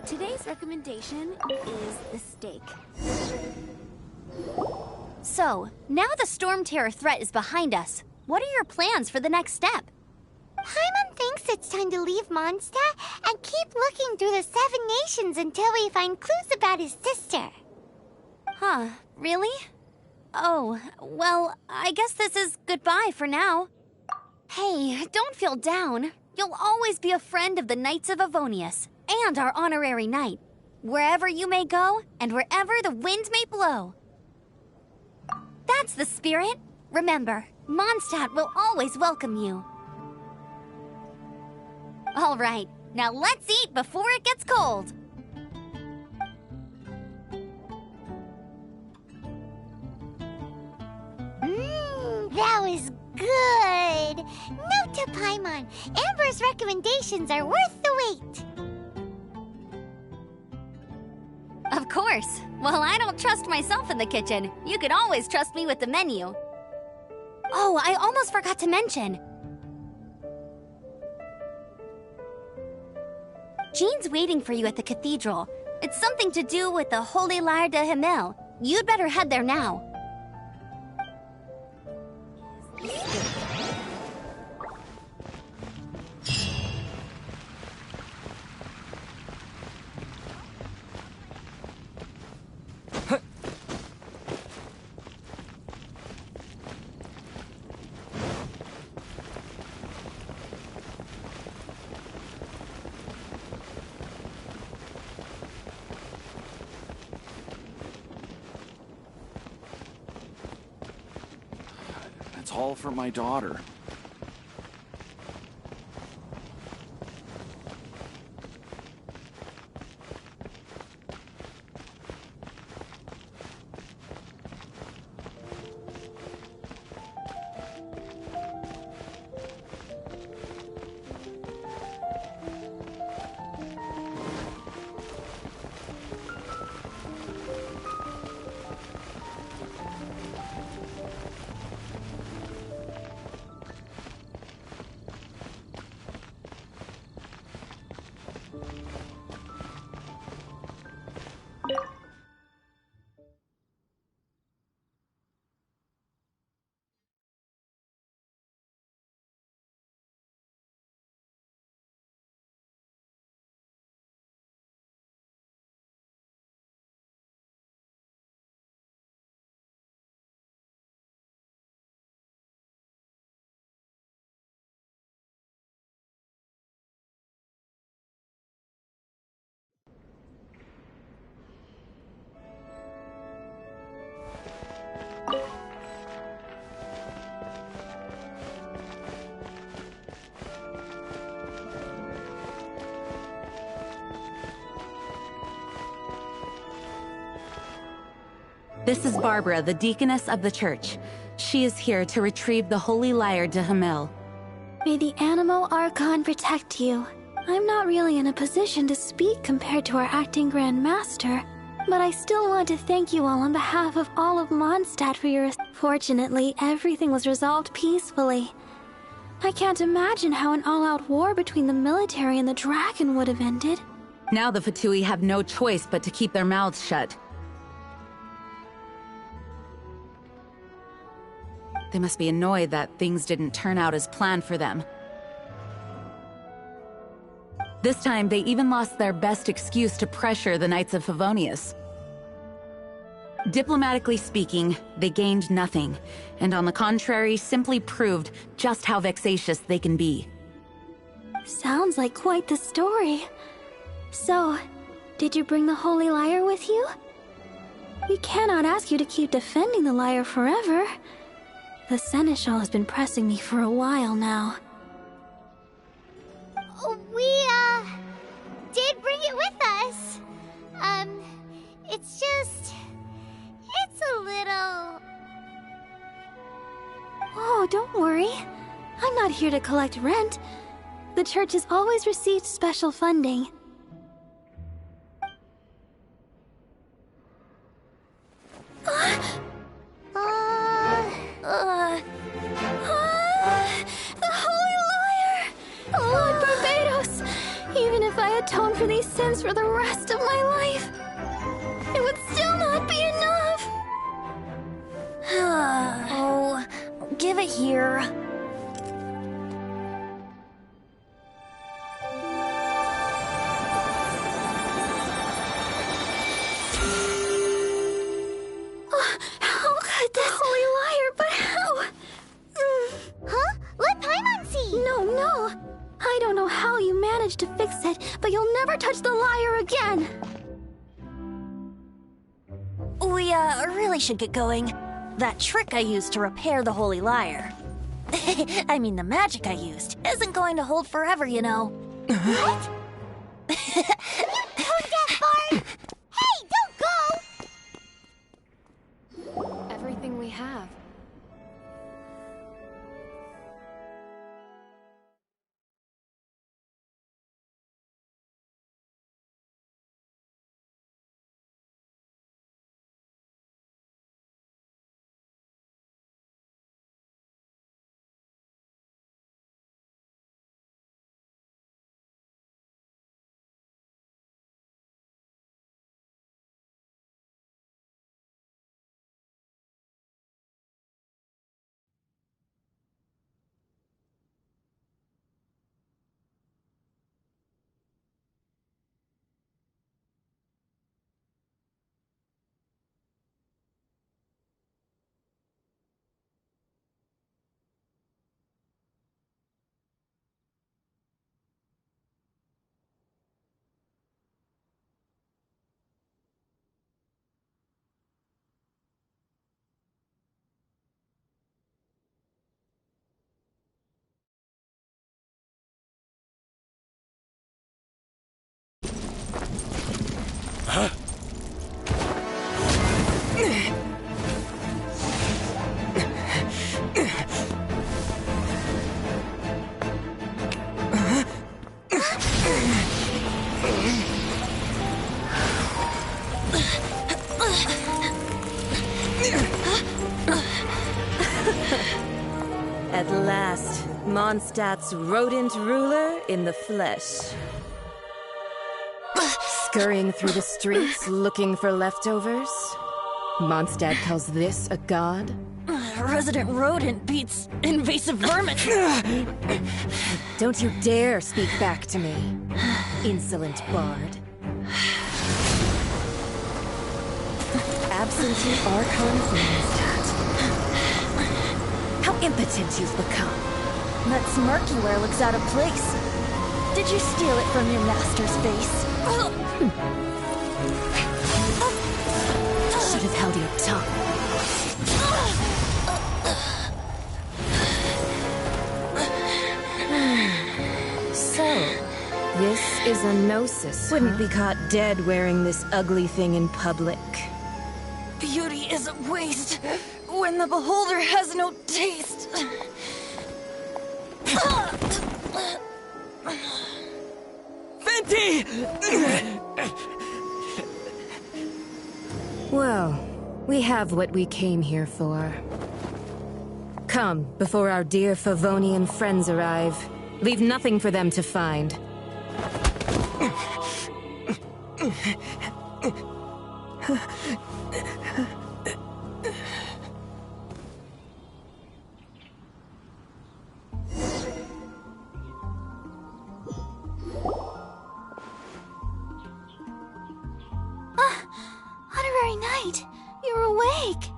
Today's recommendation is the steak. So, now the Storm Terror threat is behind us. What are your plans for the next step? Paimon thinks it's time to leave Mondstadt and keep looking through the 7 nations until we find clues about his sister. Huh, really? Oh, well, I guess this is goodbye for now. Hey, don't feel down. You'll always be a friend of the Knights of Avonius, and our honorary knight. Wherever you may go, and wherever the wind may blow. That's the spirit. Remember, Mondstadt will always welcome you. All right, now let's eat before it gets cold. That was good. Note to Paimon, Amber's recommendations are worth the wait. Of course. Well, I don't trust myself in the kitchen. You can always trust me with the menu. Oh, I almost forgot to mention. Jean's waiting for you at the cathedral. It's something to do with the Holy Lyre de Himmel. You'd better head there now. It's all for my daughter. This is Barbara, the deaconess of the church. She is here to retrieve the Holy Lyre de Himmel. May the Animo Archon protect you. I'm not really in a position to speak compared to our acting Grand Master, but I still want to thank you all on behalf of all of Mondstadt for your... Fortunately, everything was resolved peacefully. I can't imagine how an all-out war between the military and the dragon would have ended. Now the Fatui have no choice but to keep their mouths shut. They must be annoyed that things didn't turn out as planned for them. This time, they even lost their best excuse to pressure the Knights of Favonius. Diplomatically speaking, they gained nothing, and on the contrary, simply proved just how vexatious they can be. Sounds like quite the story. So, did you bring the Holy Lyre with you? We cannot ask you to keep defending the lyre forever. The Seneschal has been pressing me for a while now. We, did bring it with us. It's just... it's a little... Oh, don't worry. I'm not here to collect rent. The church has always received special funding. The Holy Lyre! Lord Barbados! Even if I atone for these sins for the rest of my life, it would still not be enough! Oh, give it here. How could this... Holy Lyre, but how? Huh? Let Paimon see! No. I don't know how you managed to fix it, but you'll never touch the lyre again! We, really should get going. That trick I used to repair the Holy Lyre. I mean, the magic I used isn't going to hold forever, you know. What? You tone-deaf bard! Hey, don't go! Everything we have. At last, Mondstadt's rodent ruler in the flesh. Scurrying through the streets looking for leftovers? Mondstadt calls this a god? Resident rodent beats invasive vermin. Don't you dare speak back to me, insolent bard. Absentee Archon of Mondstadt. How impotent you've become. That smirky wear looks out of place. Did you steal it from your master's face? Should have held your tongue. So, this is a gnosis. Wouldn't be caught dead wearing this ugly thing in public. Beauty is a waste when the beholder has no taste. Venti! Well, we have what we came here for. Come, before our dear Favonian friends arrive. Leave nothing for them to find. Honorary Knight, you're awake.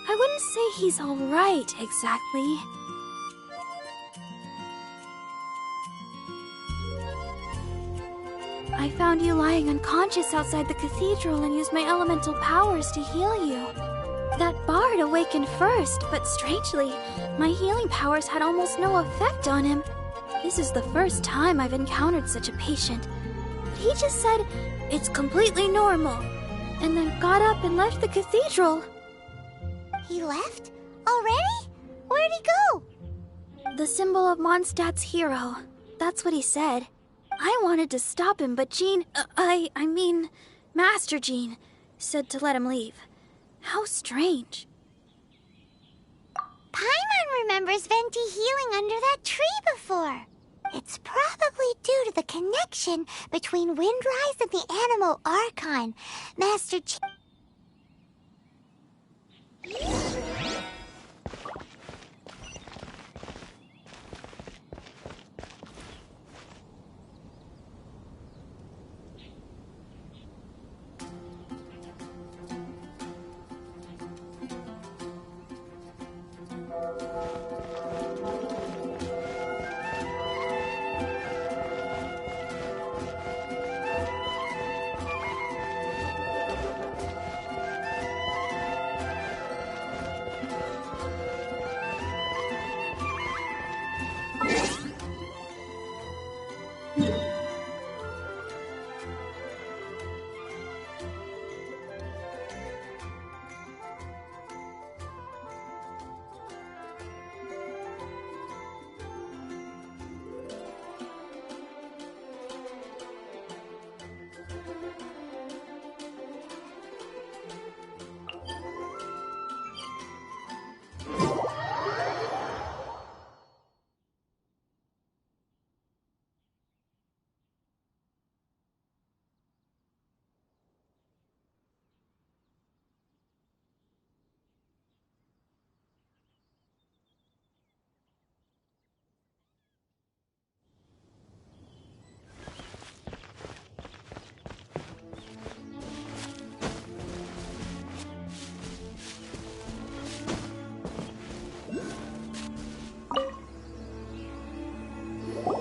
I wouldn't say he's all right, exactly. I found you lying unconscious outside the cathedral and used my elemental powers to heal you. That bard awakened first, but strangely, my healing powers had almost no effect on him. This is the first time I've encountered such a patient. But he just said, it's completely normal, and then got up and left the cathedral. He left? Already? Where'd he go? The symbol of Mondstadt's hero. That's what he said. I wanted to stop him, but Jean, I mean, Master Jean, said to let him leave. How strange. Paimon remembers Venti healing under that tree before. It's probably due to the connection between Windrise and the Animal Archon. Master Jean...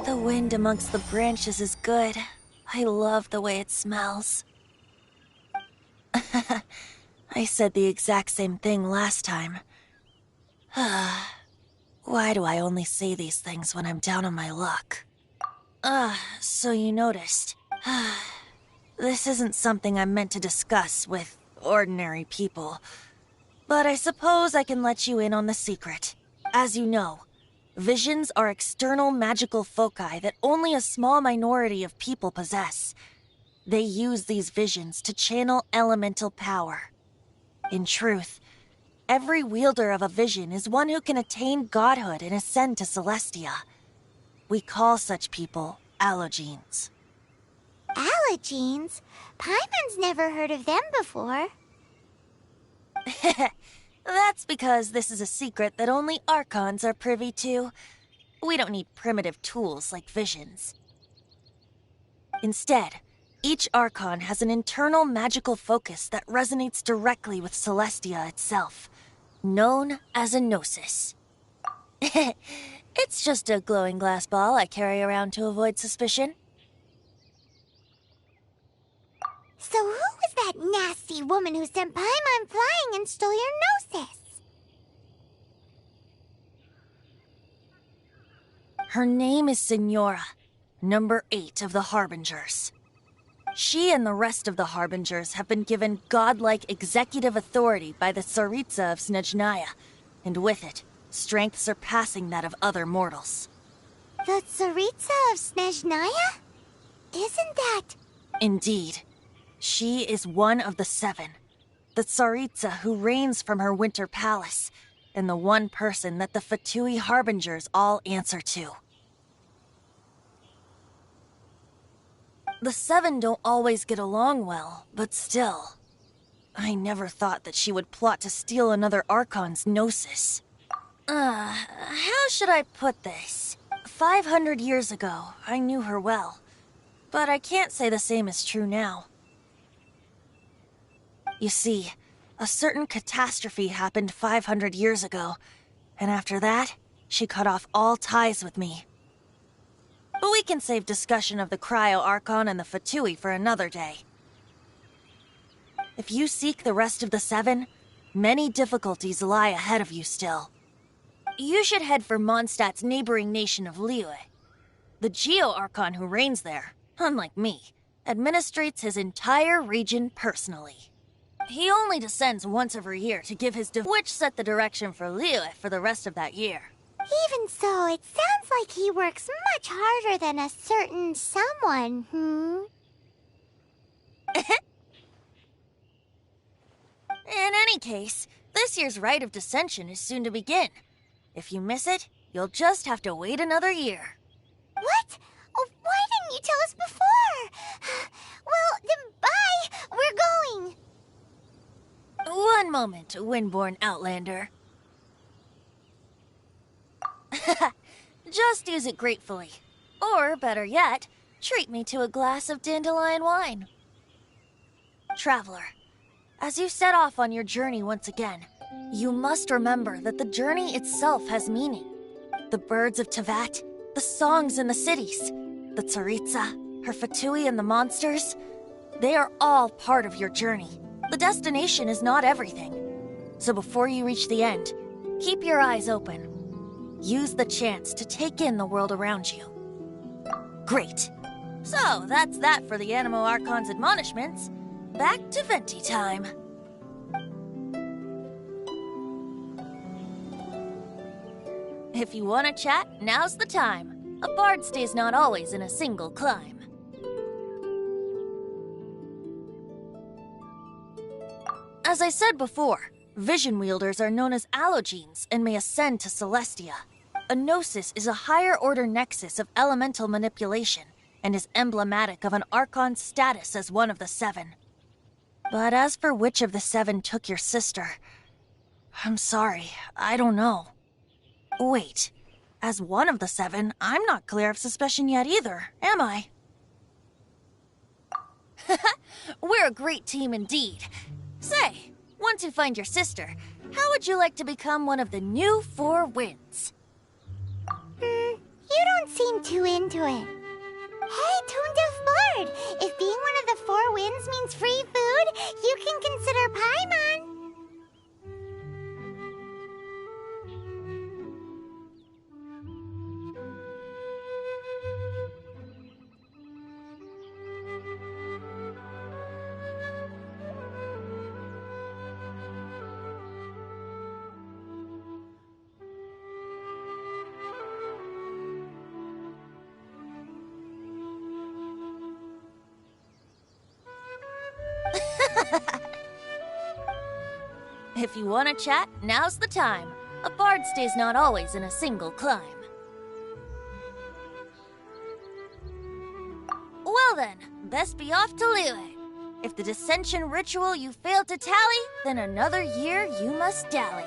The wind amongst the branches is good. I love the way it smells. I said the exact same thing last time. Why do I only say these things when I'm down on my luck? So you noticed. This isn't something I'm meant to discuss with ordinary people. But I suppose I can let you in on the secret. As you know, visions are external magical foci that only a small minority of people possess. They use these visions to channel elemental power. In truth, every wielder of a vision is one who can attain godhood and ascend to Celestia. We call such people allogenes. Allogenes? Paimon's never heard of them before. That's because this is a secret that only Archons are privy to. We don't need primitive tools like visions. Instead, each Archon has an internal magical focus that resonates directly with Celestia itself, known as a gnosis. It's just a glowing glass ball I carry around to avoid suspicion. So who was that nasty woman who sent Paimon flying and stole your gnosis? Her name is Signora, number 8 of the Harbingers. She and the rest of the Harbingers have been given godlike executive authority by the Tsaritsa of Snezhnaya, and with it, strength surpassing that of other mortals. The Tsaritsa of Snezhnaya? Isn't that... Indeed. She is one of the 7, the Tsaritsa who reigns from her winter palace, and the one person that the Fatui Harbingers all answer to. The Seven don't always get along well, but still. I never thought that she would plot to steal another Archon's Gnosis. How should I put this? 500 years ago, I knew her well. But I can't say the same is true now. You see, a certain catastrophe happened 500 years ago, and after that, she cut off all ties with me. But we can save discussion of the Cryo Archon and the Fatui for another day. If you seek the rest of the Seven, many difficulties lie ahead of you still. You should head for Mondstadt's neighboring nation of Liyue. The Geo Archon who reigns there, unlike me, administrates his entire region personally. He only descends once every year to give his which set the direction for Liyue for the rest of that year. Even so, it sounds like he works much harder than a certain someone, In any case, this year's Rite of Descension is soon to begin. If you miss it, you'll just have to wait another year. What? Oh, why didn't you tell us before? Well, then bye! We're going! One moment, Windborn Outlander. Just use it gratefully. Or, better yet, treat me to a glass of dandelion wine. Traveler, as you set off on your journey once again, you must remember that the journey itself has meaning. The birds of Tevat, the songs in the cities, the Tsaritsa, her Fatui and the monsters, they are all part of your journey. The destination is not everything. So before you reach the end, keep your eyes open. Use the chance to take in the world around you. Great. So, that's that for the Animo Archon's admonishments. Back to Venti time. If you want to chat, now's the time. A bard stays not always in a single clime. As I said before, vision wielders are known as allogenes and may ascend to Celestia. A gnosis is a higher-order nexus of elemental manipulation and is emblematic of an Archon's status as one of the Seven. But as for which of the Seven took your sister, I'm sorry, I don't know. Wait, as one of the Seven, I'm not clear of suspicion yet either, am I? We're a great team indeed. Say, once you find your sister, how would you like to become one of the new Four Winds? You don't seem too into it. Hey, Toondev Bard! If being one of the Four Winds means free food, you can consider Paimon. If you want to chat, now's the time. A bard stays not always in a single climb. Well then, best be off to Liyue. If the dissension ritual you failed to tally, then another year you must dally.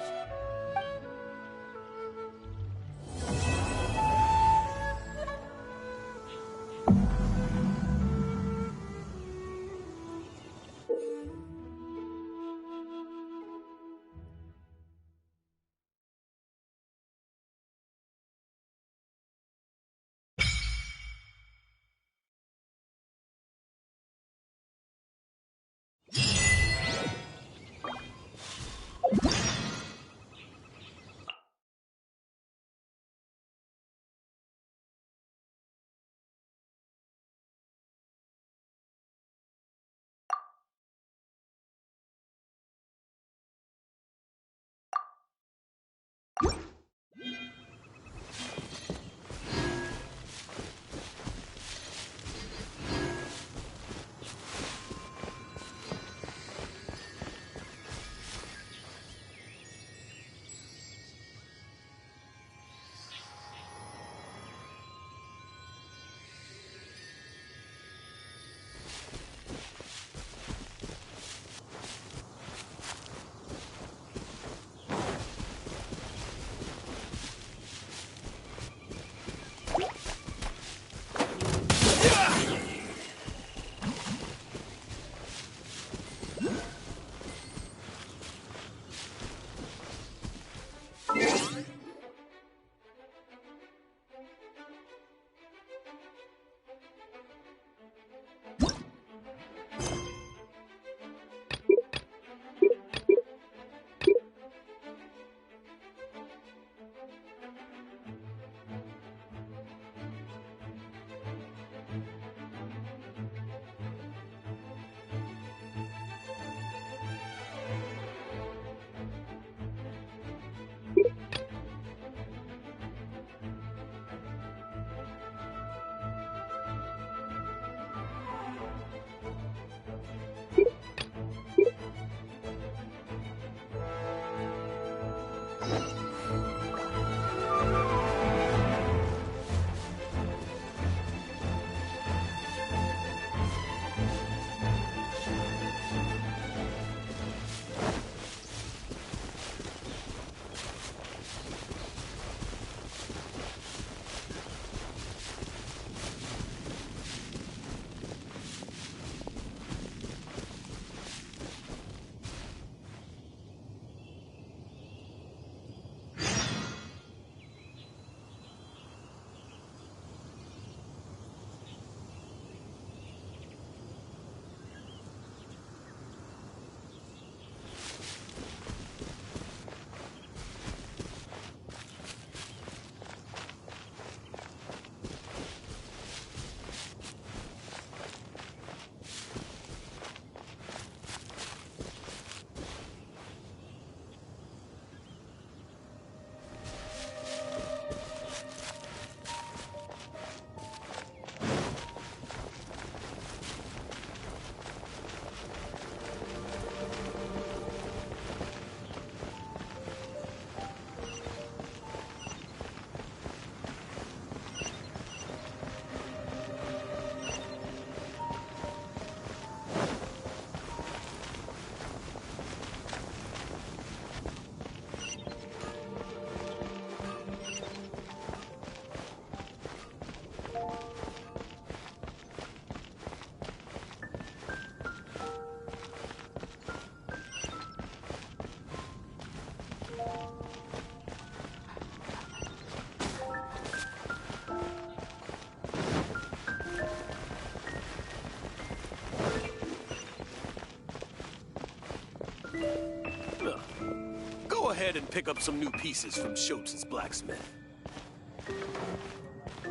Go ahead and pick up some new pieces from Schultz's blacksmith.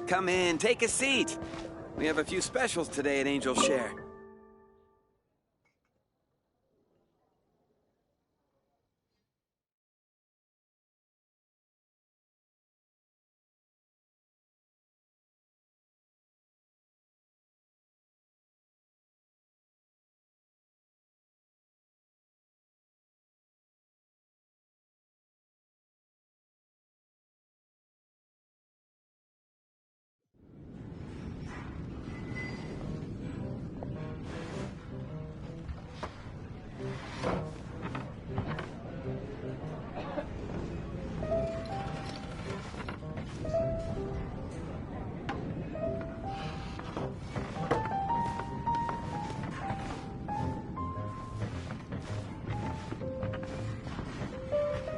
Come in, take a seat. We have a few specials today at Angel Share.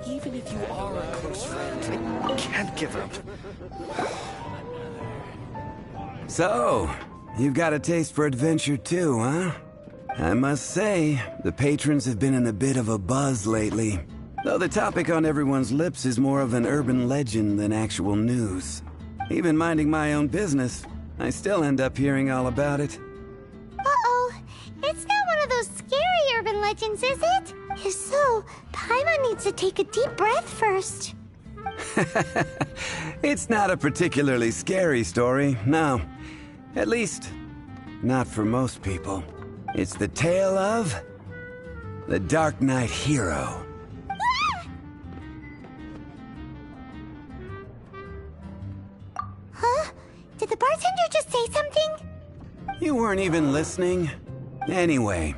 Even if you are a close friend, I can't give up. So, you've got a taste for adventure too, huh? I must say, the patrons have been in a bit of a buzz lately. Though the topic on everyone's lips is more of an urban legend than actual news. Even minding my own business, I still end up hearing all about it. Uh-oh. It's not one of those scary urban legends, is it? If so, Paimon needs to take a deep breath first. It's not a particularly scary story, no. At least, not for most people. It's the tale of the Dark Knight hero. Huh? Did the bartender just say something? You weren't even listening? Anyway,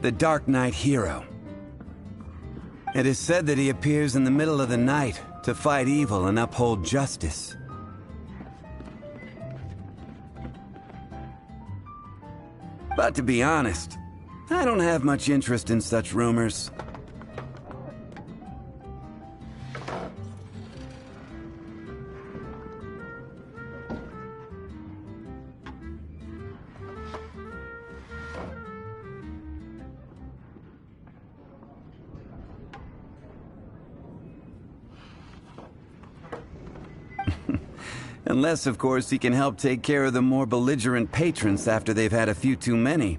the Dark Knight hero. It is said that he appears in the middle of the night to fight evil and uphold justice. But to be honest, I don't have much interest in such rumors. Unless, of course, he can help take care of the more belligerent patrons after they've had a few too many.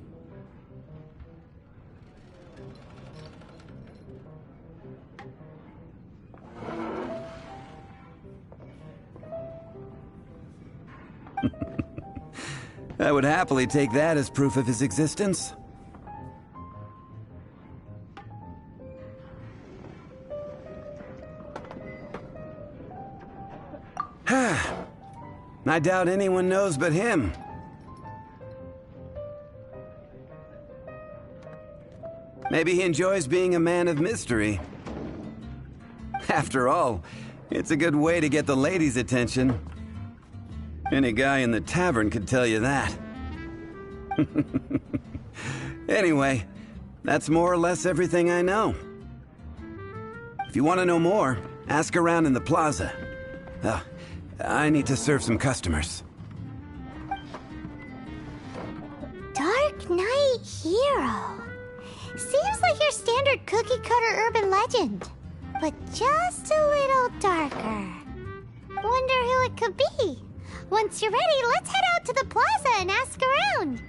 I would happily take that as proof of his existence. I doubt anyone knows but him. Maybe he enjoys being a man of mystery. After all, it's a good way to get the ladies' attention. Any guy in the tavern could tell you that. Anyway, that's more or less everything I know. If you want to know more, ask around in the plaza. I need to serve some customers. Dark Knight hero. Seems like your standard cookie-cutter urban legend, but just a little darker. Wonder who it could be. Once you're ready, let's head out to the plaza and ask around.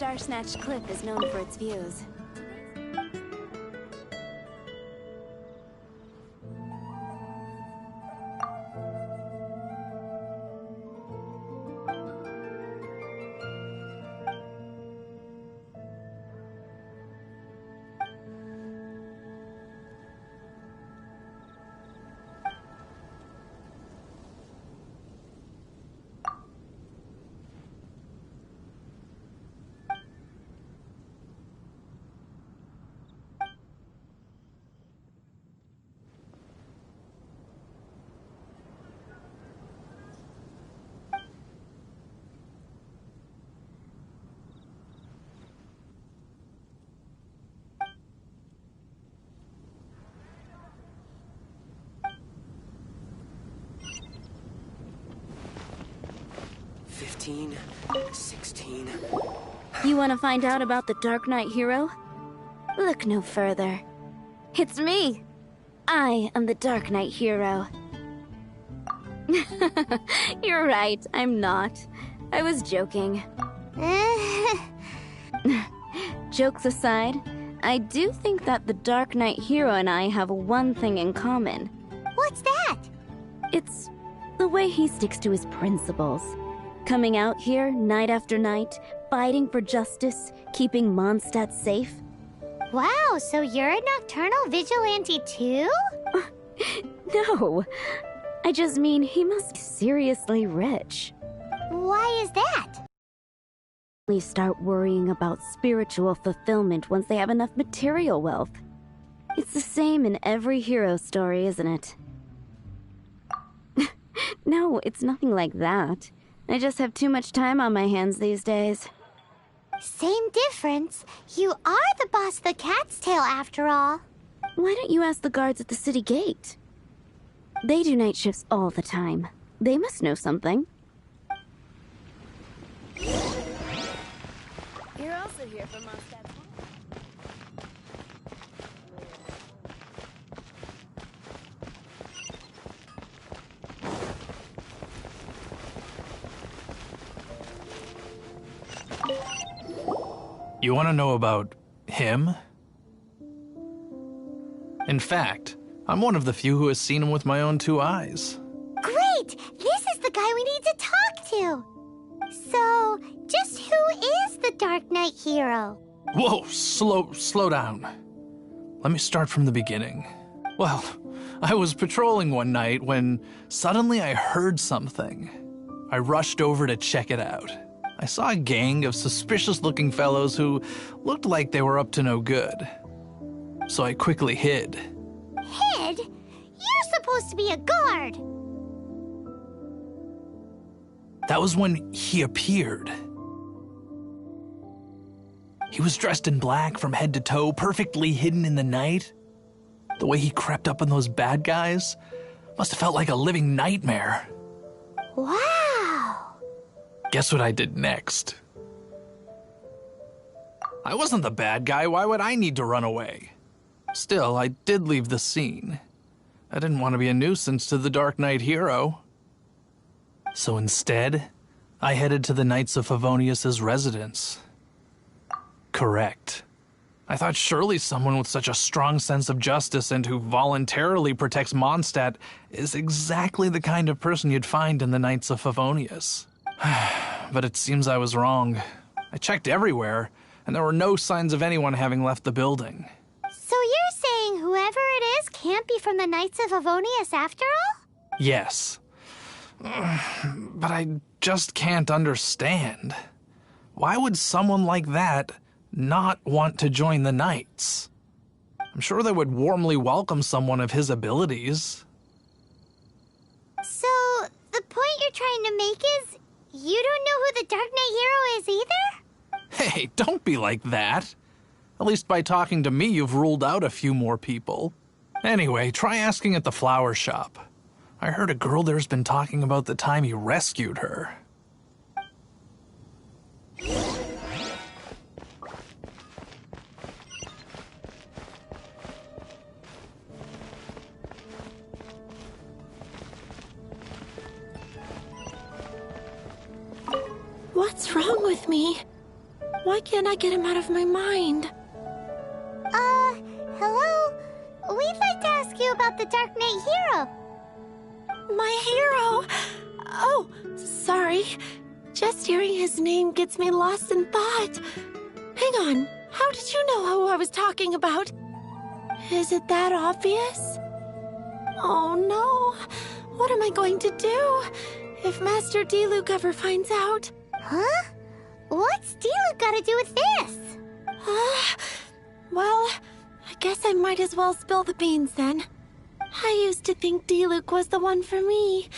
Star-Snatched Cliff is known for its views. $15, $16. You want to find out about the Dark Knight hero? Look no further. It's me! I am the Dark Knight hero. You're right, I'm not. I was joking. Jokes aside, I do think that the Dark Knight hero and I have one thing in common. What's that? It's the way he sticks to his principles. Coming out here night after night, fighting for justice, keeping Mondstadt safe. Wow, so you're a nocturnal vigilante too? No, I just mean he must be seriously rich. Why is that? They start worrying about spiritual fulfillment once they have enough material wealth. It's the same in every hero story, isn't it? No, it's nothing like that. I just have too much time on my hands these days. Same difference. You are the boss of the Cat's Tail after all. Why don't you ask the guards at the city gate? They do night shifts all the time. They must know something. You're also here for Mondstadt's home. You want to know about him? In fact, I'm one of the few who has seen him with my own two eyes. Great! This is the guy we need to talk to! So, just who is the Dark Knight hero? Whoa, slow down. Let me start from the beginning. Well, I was patrolling one night when suddenly I heard something. I rushed over to check it out. I saw a gang of suspicious-looking fellows who looked like they were up to no good. So I quickly hid. Hid? You're supposed to be a guard! That was when he appeared. He was dressed in black from head to toe, perfectly hidden in the night. The way he crept up on those bad guys must have felt like a living nightmare. Wow! Guess what I did next? I wasn't the bad guy. Why would I need to run away? Still, I did leave the scene. I didn't want to be a nuisance to the Dark Knight hero. So instead, I headed to the Knights of Favonius' residence. Correct. I thought surely someone with such a strong sense of justice and who voluntarily protects Mondstadt is exactly the kind of person you'd find in the Knights of Favonius. But it seems I was wrong. I checked everywhere, and there were no signs of anyone having left the building. So you're saying whoever it is can't be from the Knights of Favonius after all? Yes. But I just can't understand. Why would someone like that not want to join the Knights? I'm sure they would warmly welcome someone of his abilities. So, the point you're trying to make is you don't know who the Dark Knight hero is either? Hey, don't be like that. At least by talking to me, you've ruled out a few more people. Anyway, try asking at the flower shop. I heard a girl there's been talking about the time you rescued her. What's wrong with me? Why can't I get him out of my mind? Hello? We'd like to ask you about the Dark Knight hero. My hero? Oh, sorry. Just hearing his name gets me lost in thought. Hang on, how did you know who I was talking about? Is it that obvious? Oh no, what am I going to do if Master Diluc ever finds out? Huh? What's Diluc got to do with this? Well, I guess I might as well spill the beans then. I used to think Diluc was the one for me.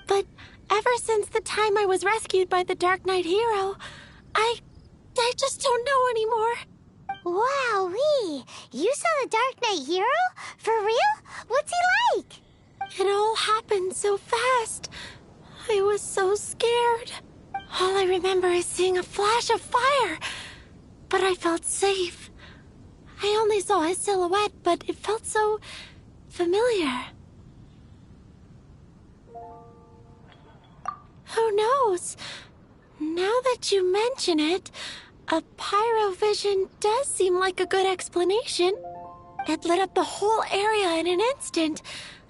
But ever since the time I was rescued by the Dark Knight hero, I just don't know anymore. Wowee! You saw the Dark Knight hero? For real? What's he like? It all happened so fast. I was so scared. All I remember is seeing a flash of fire. But I felt safe. I only saw his silhouette, but it felt so familiar. Who knows? Now that you mention it, a pyrovision does seem like a good explanation. It lit up the whole area in an instant.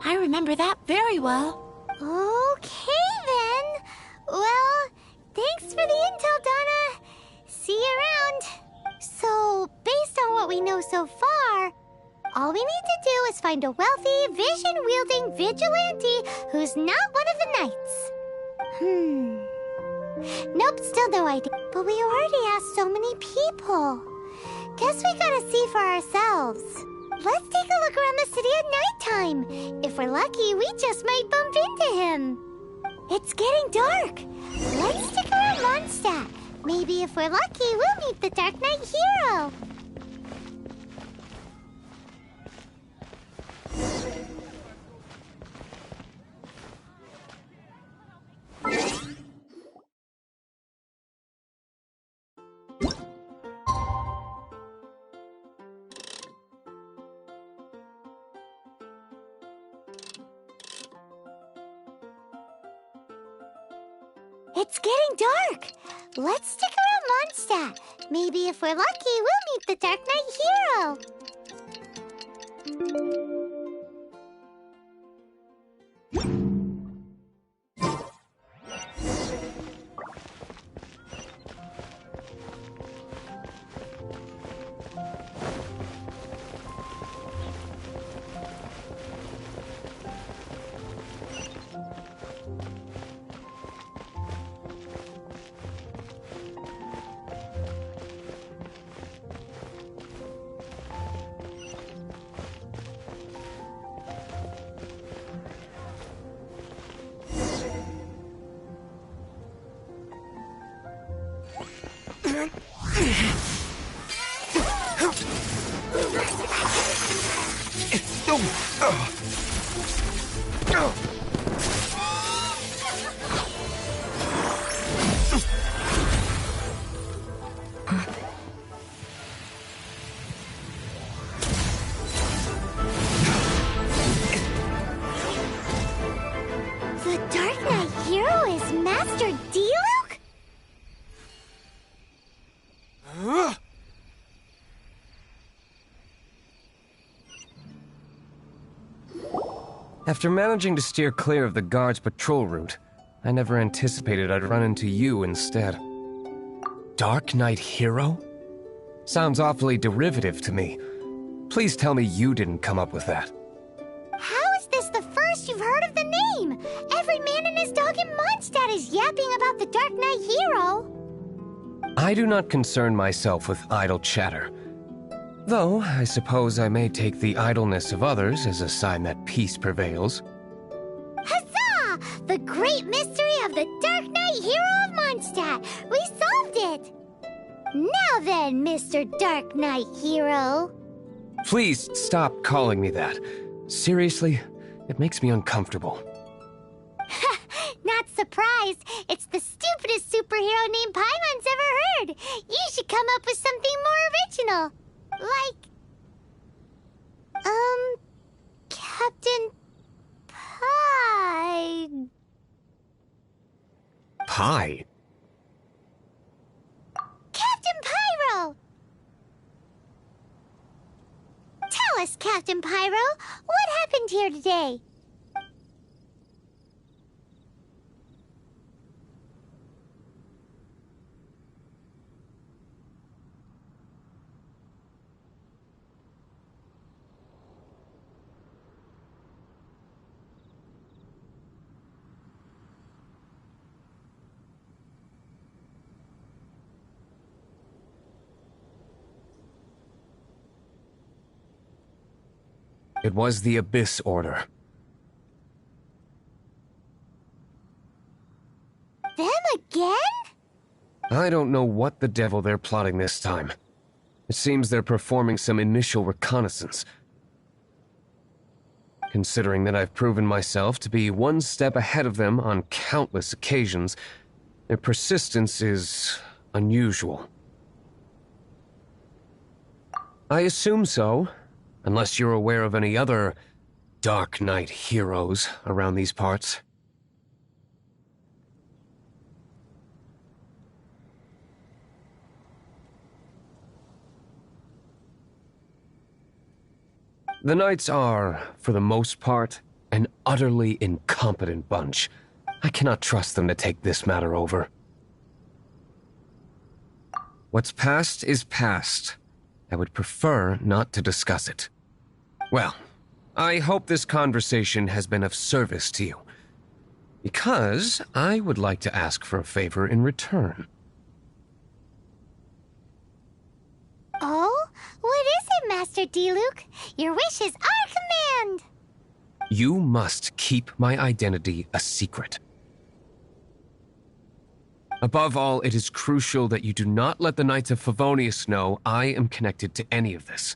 I remember that very well. Okay then. Well, thanks for the intel, Donna. See you around. So, based on what we know so far, all we need to do is find a wealthy, vision-wielding vigilante who's not one of the knights. Nope, still no idea. But we already asked so many people. Guess we gotta see for ourselves. Let's take a look around the city at nighttime. If we're lucky, we just might bump into him. It's getting dark. Let's stick around Mondstadt. Maybe if we're lucky, we'll meet the Dark Knight hero. It's getting dark. Let's stick around Mondstadt. Maybe if we're lucky, we'll meet the Dark Knight hero. The Dark Knight hero is Master Diluc? After managing to steer clear of the guard's patrol route, I never anticipated I'd run into you instead. Dark Knight hero? Sounds awfully derivative to me. Please tell me you didn't come up with that. How is this the first you've heard of the name? Every man and his dog in Mondstadt is yapping about the Dark Knight hero. I do not concern myself with idle chatter. Though, I suppose I may take the idleness of others as a sign that peace prevails. Huzzah! The great mystery of the Dark Knight hero of Mondstadt! We solved it! Now then, Mr. Dark Knight hero. Please stop calling me that. Seriously, it makes me uncomfortable. Not surprised. It's the stupidest superhero name Paimon's ever heard. You should come up with something more original. Like... Captain... Pie... Pie? Captain Captain Pyro. What happened here today? It was the Abyss Order. Them again? I don't know what the devil they're plotting this time. It seems they're performing some initial reconnaissance. Considering that I've proven myself to be one step ahead of them on countless occasions, their persistence is unusual. I assume so, unless you're aware of any other Dark Knight heroes around these parts. The Knights are, for the most part, an utterly incompetent bunch. I cannot trust them to take this matter over. What's past is past. I would prefer not to discuss it. Well, I hope this conversation has been of service to you, because I would like to ask for a favor in return. Oh? What is it, Master D-Luke? Your wish is our command! You must keep my identity a secret. Above all, it is crucial that you do not let the Knights of Favonius know I am connected to any of this.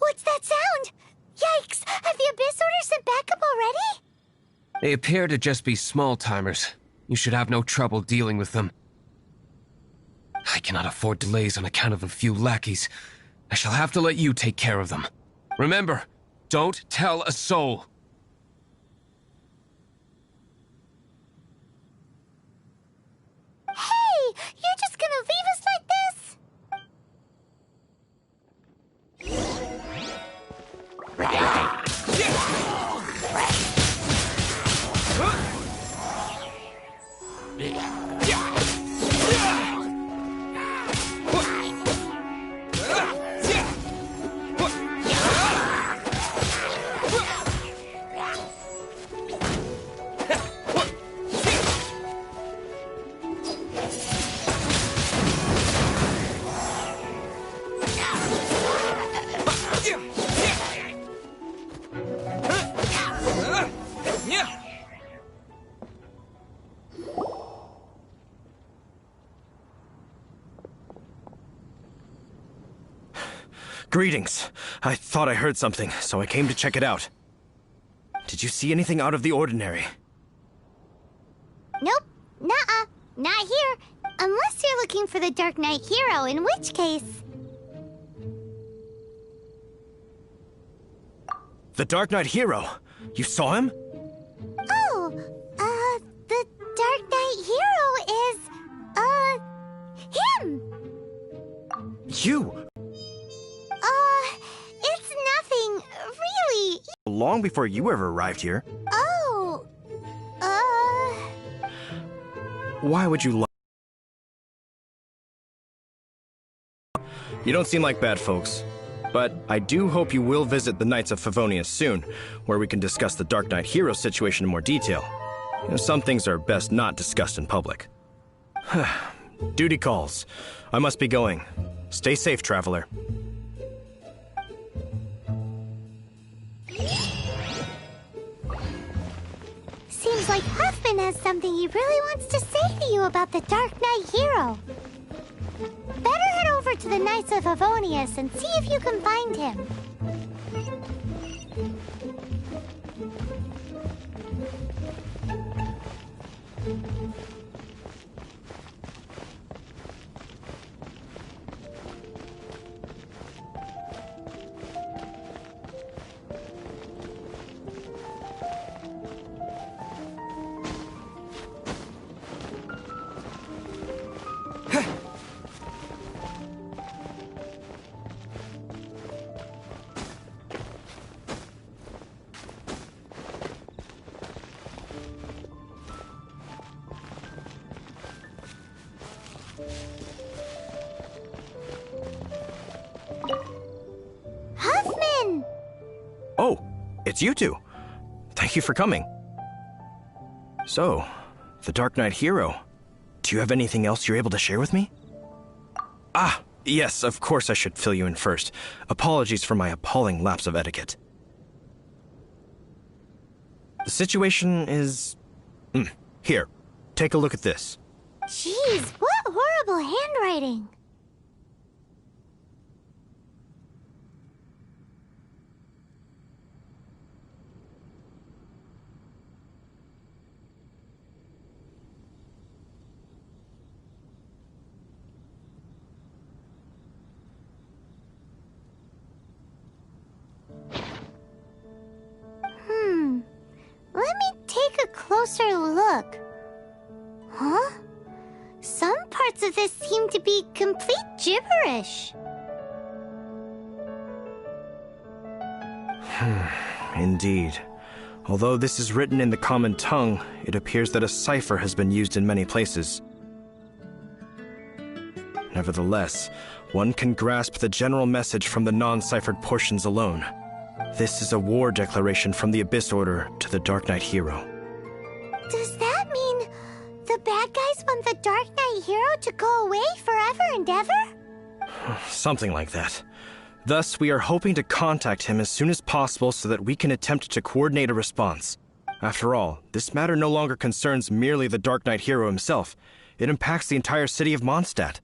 What's that sound? Yikes! Have the Abyss Order sent backup already? They appear to just be small-timers. You should have no trouble dealing with them. I cannot afford delays on account of a few lackeys. I shall have to let you take care of them. Remember, don't tell a soul. Hey! You're just gonna leave us like this? Greetings. I thought I heard something, so I came to check it out. Did you see anything out of the ordinary? Nope. Nuh-uh. Not here. Unless you're looking for the Dark Knight hero, in which case... The Dark Knight hero? You saw him? Oh, the Dark Knight hero is, him! You! It's nothing, really. Long before you ever arrived here. Oh, Why would you lie? You don't seem like bad folks. But I do hope you will visit the Knights of Favonius soon, where we can discuss the Dark Knight hero situation in more detail. You know, some things are best not discussed in public. Duty calls. I must be going. Stay safe, traveler. seems like Huffman has something he really wants to say to you about the Dark Knight hero. Better head over to the Knights of Favonius and see if you can find him. it's you two. Thank you for coming. So, the Dark Knight hero. Do you have anything else you're able to share with me? Ah, yes, of course I should fill you in first. Apologies for my appalling lapse of etiquette. The situation is... Here, take a look at this. Jeez, what horrible handwriting. Let me take a closer look. Huh? Some parts of this seem to be complete gibberish. Indeed. Although this is written in the common tongue, it appears that a cipher has been used in many places. Nevertheless, one can grasp the general message from the non-ciphered portions alone. This is a war declaration from the Abyss Order to the Dark Knight hero. Does that mean the bad guys want the Dark Knight hero to go away forever and ever? Something like that. Thus, we are hoping to contact him as soon as possible so that we can attempt to coordinate a response. After all, this matter no longer concerns merely the Dark Knight hero himself. It impacts the entire city of Mondstadt.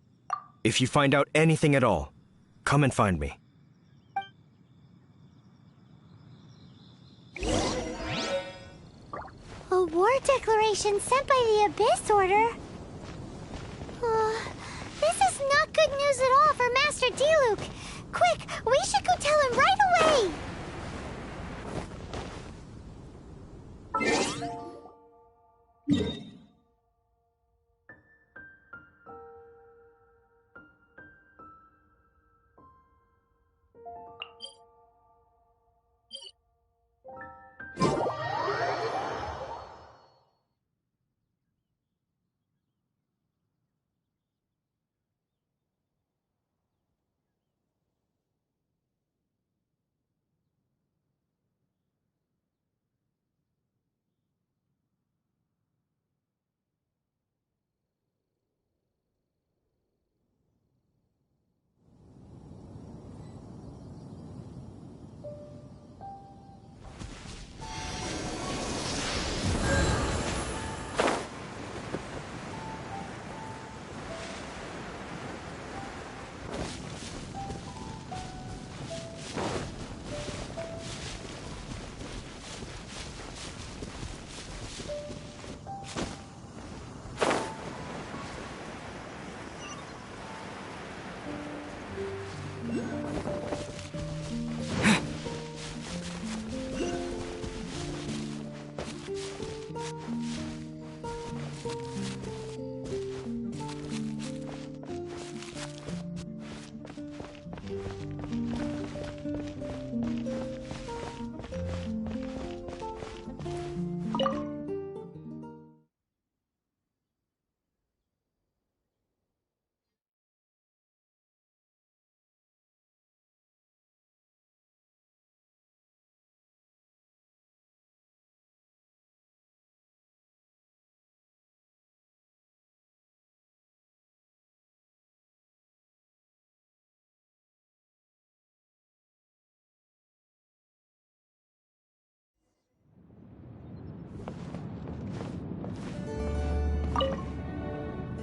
If you find out anything at all, come and find me. A war declaration sent by the Abyss Order? This is not good news at all for Master Diluc. Quick, we should go tell him right away!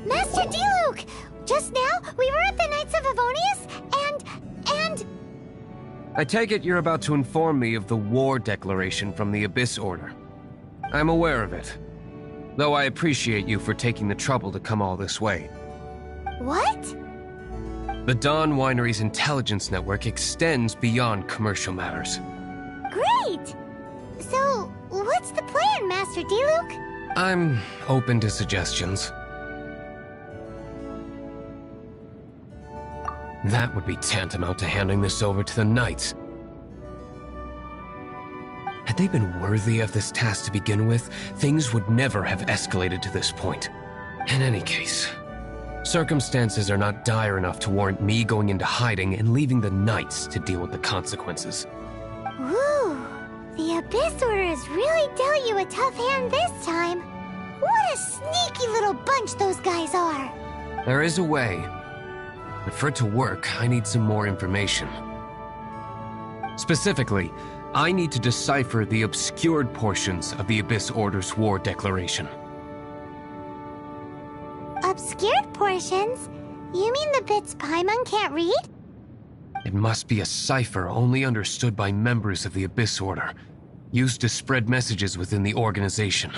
Master Diluc! Just now, we were at the Knights of Favonius, and... I take it you're about to inform me of the war declaration from the Abyss Order. I'm aware of it, though I appreciate you for taking the trouble to come all this way. What? The Dawn Winery's intelligence network extends beyond commercial matters. Great! So, what's the plan, Master Diluc? I'm open to suggestions. That would be tantamount to handing this over to the Knights. Had they been worthy of this task to begin with, things would never have escalated to this point. In any case, circumstances are not dire enough to warrant me going into hiding and leaving the Knights to deal with the consequences. Ooh, the Abyss Order has really dealt you a tough hand this time. What a sneaky little bunch those guys are. There is a way. But for it to work, I need some more information. Specifically, I need to decipher the obscured portions of the Abyss Order's war declaration. Obscured portions? You mean the bits Paimon can't read? It must be a cipher only understood by members of the Abyss Order, used to spread messages within the organization.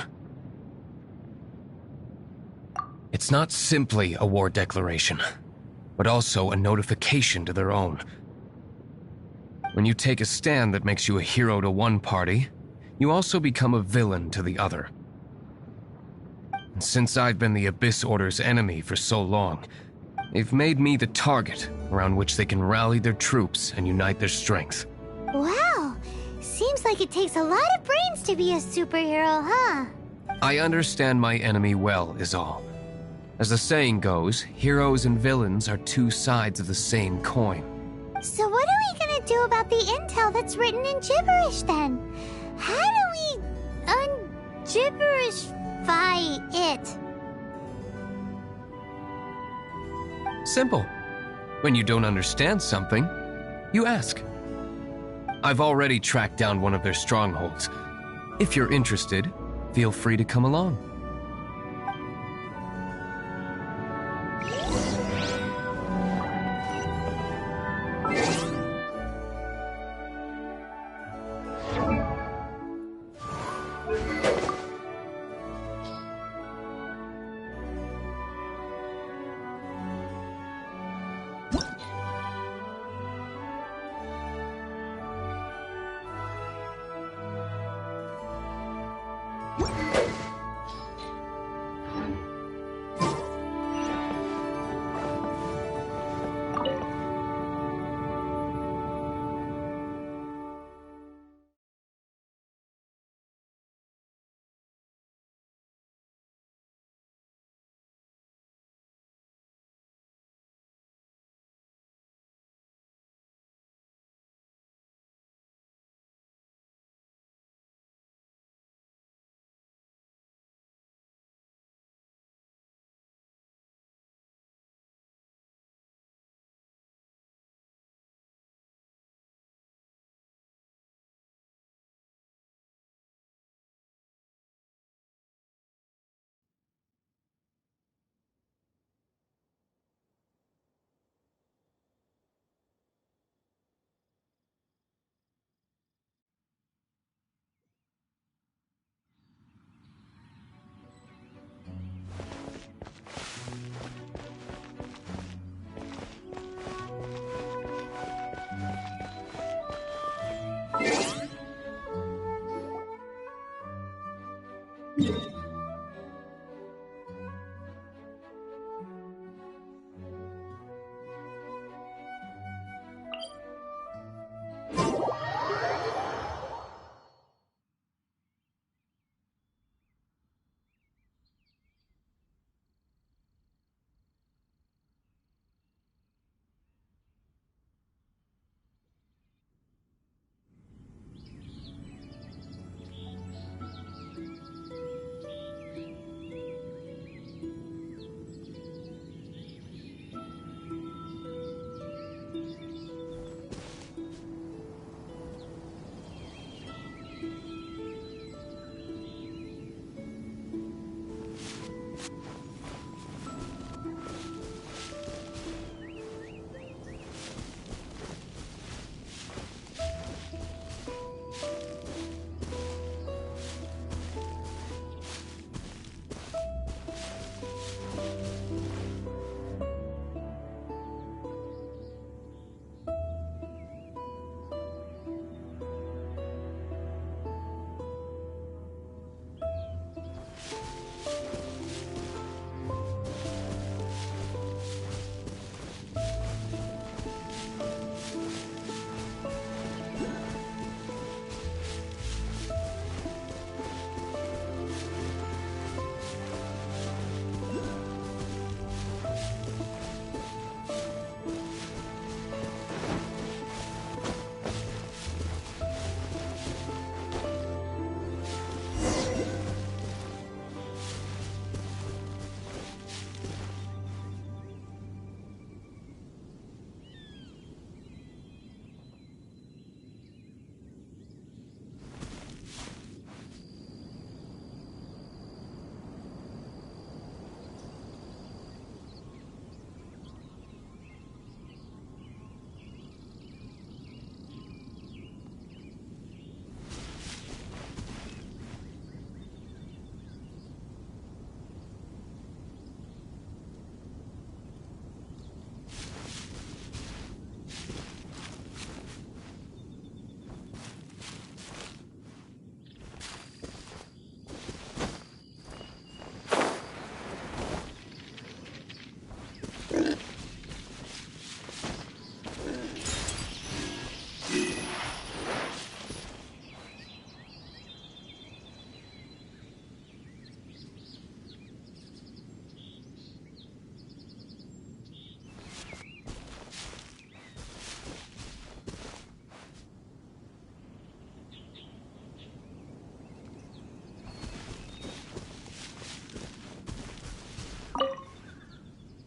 It's not simply a war declaration, but also a notification to their own. When you take a stand that makes you a hero to one party, you also become a villain to the other. And since I've been the Abyss Order's enemy for so long, they've made me the target around which they can rally their troops and unite their strength. Wow, seems like it takes a lot of brains to be a superhero, huh? I understand my enemy well, is all. As the saying goes, heroes and villains are two sides of the same coin. So what are we gonna do about the intel that's written in gibberish then? How do we un-gibberishify it? Simple. When you don't understand something, you ask. I've already tracked down one of their strongholds. If you're interested, feel free to come along.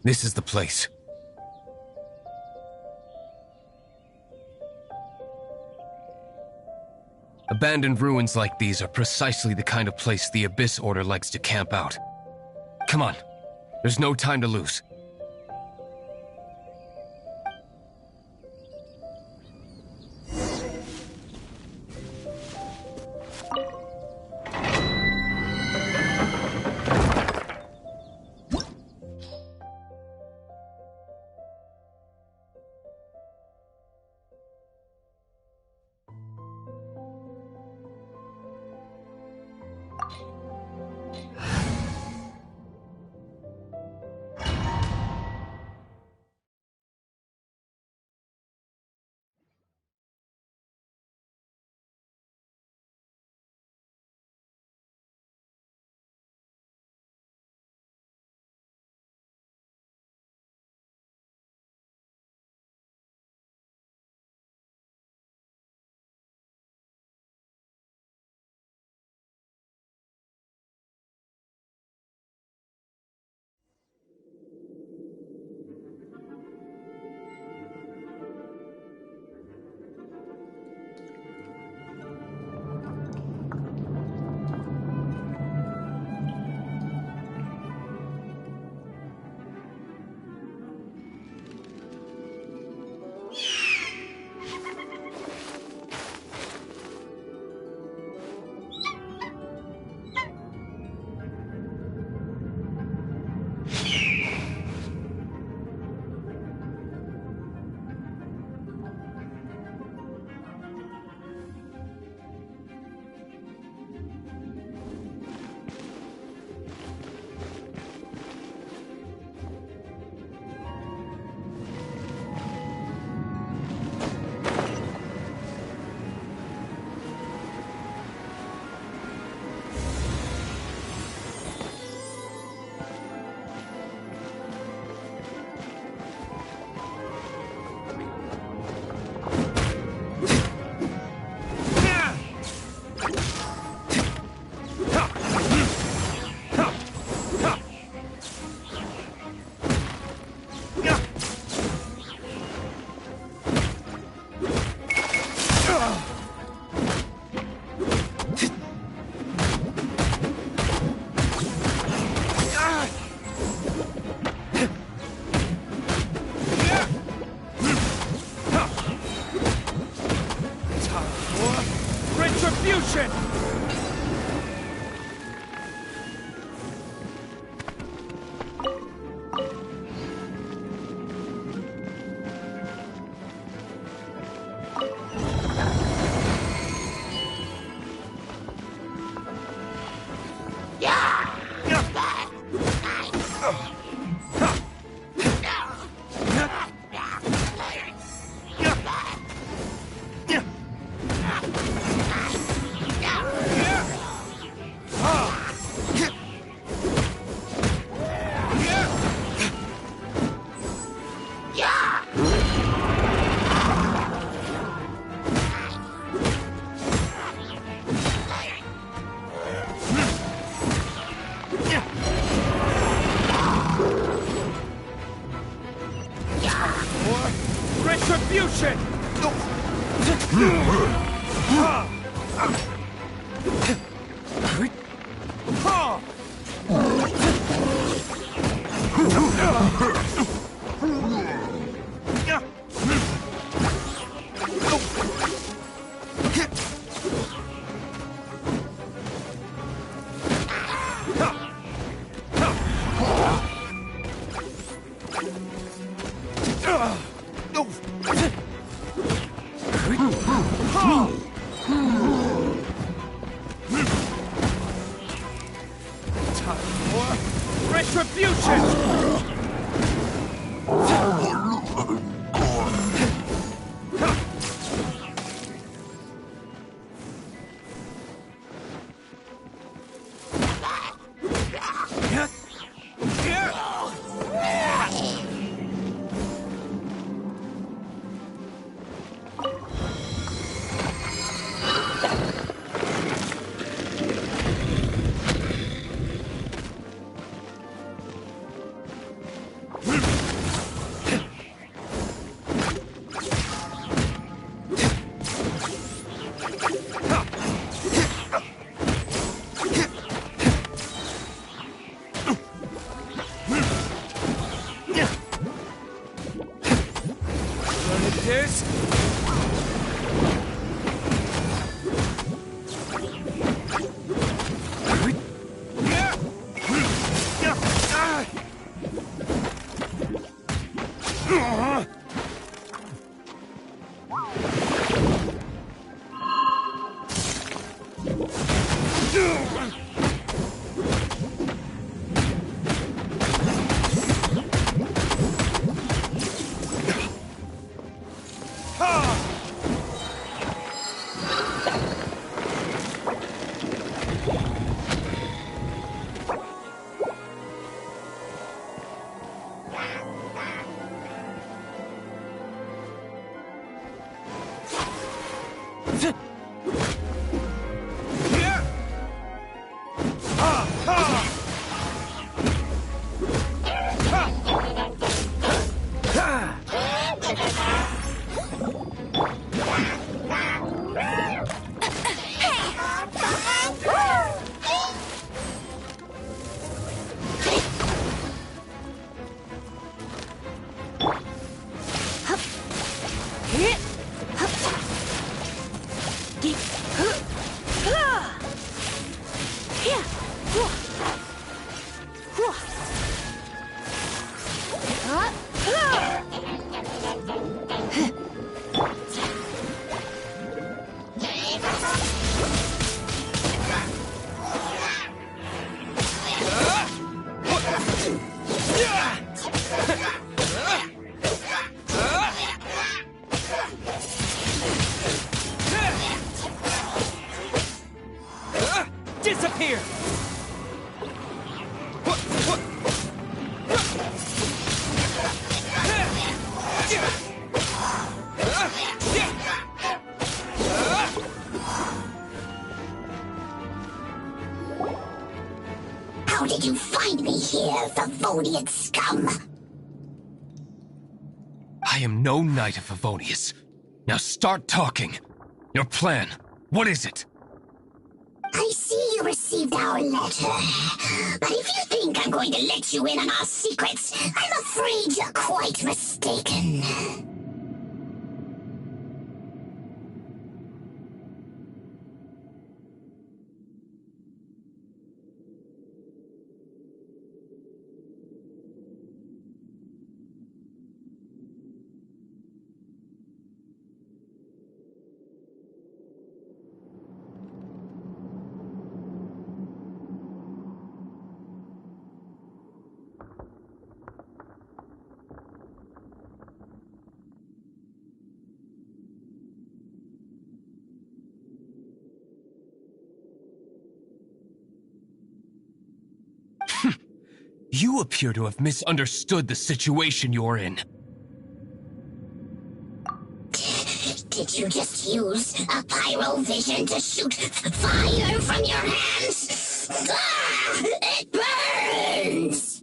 This is the place. Abandoned ruins like these are precisely the kind of place the Abyss Order likes to camp out. Come on, there's no time to lose. Retribution! Retribution! Time for retribution! is... Disappear! How did you find me here, Favonian scum? I am no Knight of Favonius. Now start talking. Your plan, what is it? I see you received our letter. But if you think I'm going to let you in on our secrets, I'm afraid you're quite mistaken. You appear to have misunderstood the situation you're in. Did you just use a pyro vision to shoot fire from your hands? Ah, it burns!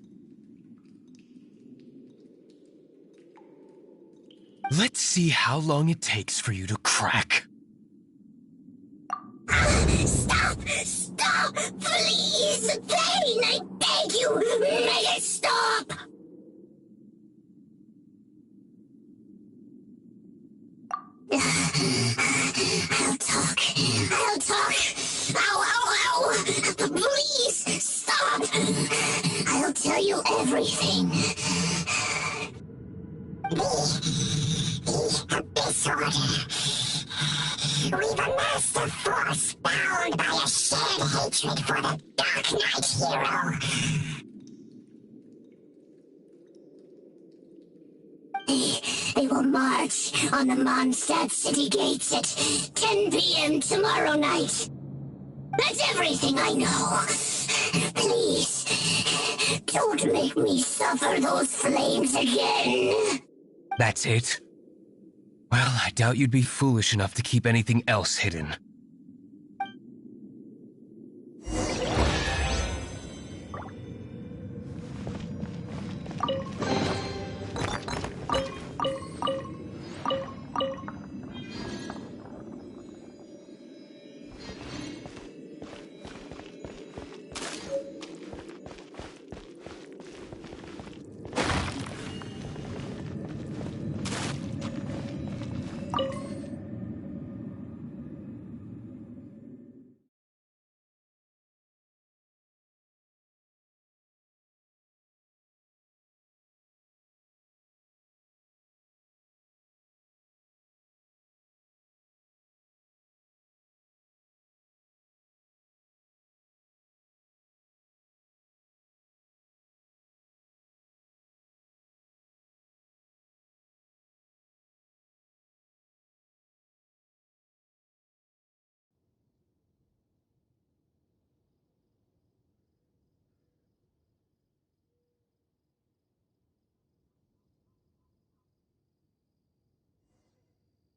Let's see how long it takes for you to crack. Stop! Stop! Please! Pain! I beg you! Make it stop! I'll talk. I'll talk. Ow, ow, ow! Please, stop! I'll tell you everything. The Abyss Order. We've amassed a force bound by a shared hatred for the Dark Knight hero. They will march on the Mondstadt city gates at 10 p.m. tomorrow night. That's everything I know. Please, don't make me suffer those flames again. That's it? Well, I doubt you'd be foolish enough to keep anything else hidden.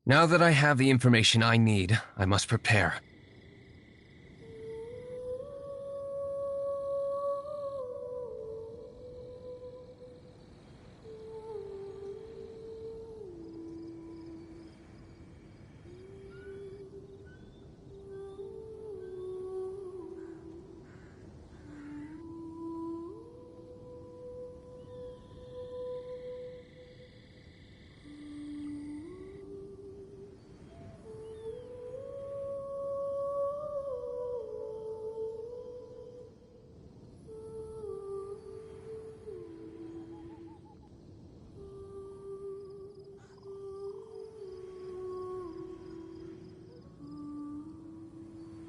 Now that I have the information I need, I must prepare.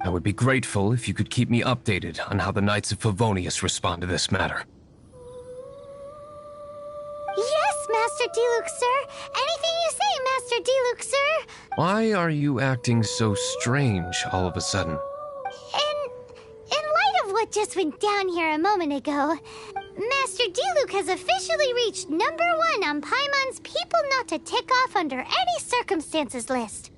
I would be grateful if you could keep me updated on how the Knights of Favonius respond to this matter. Yes, Master Diluc, sir! Anything you say, Master Diluc, sir! Why are you acting so strange all of a sudden? In light of what just went down here a moment ago, Master Diluc has officially reached #1 on Paimon's People Not to Tick Off Under Any Circumstances list.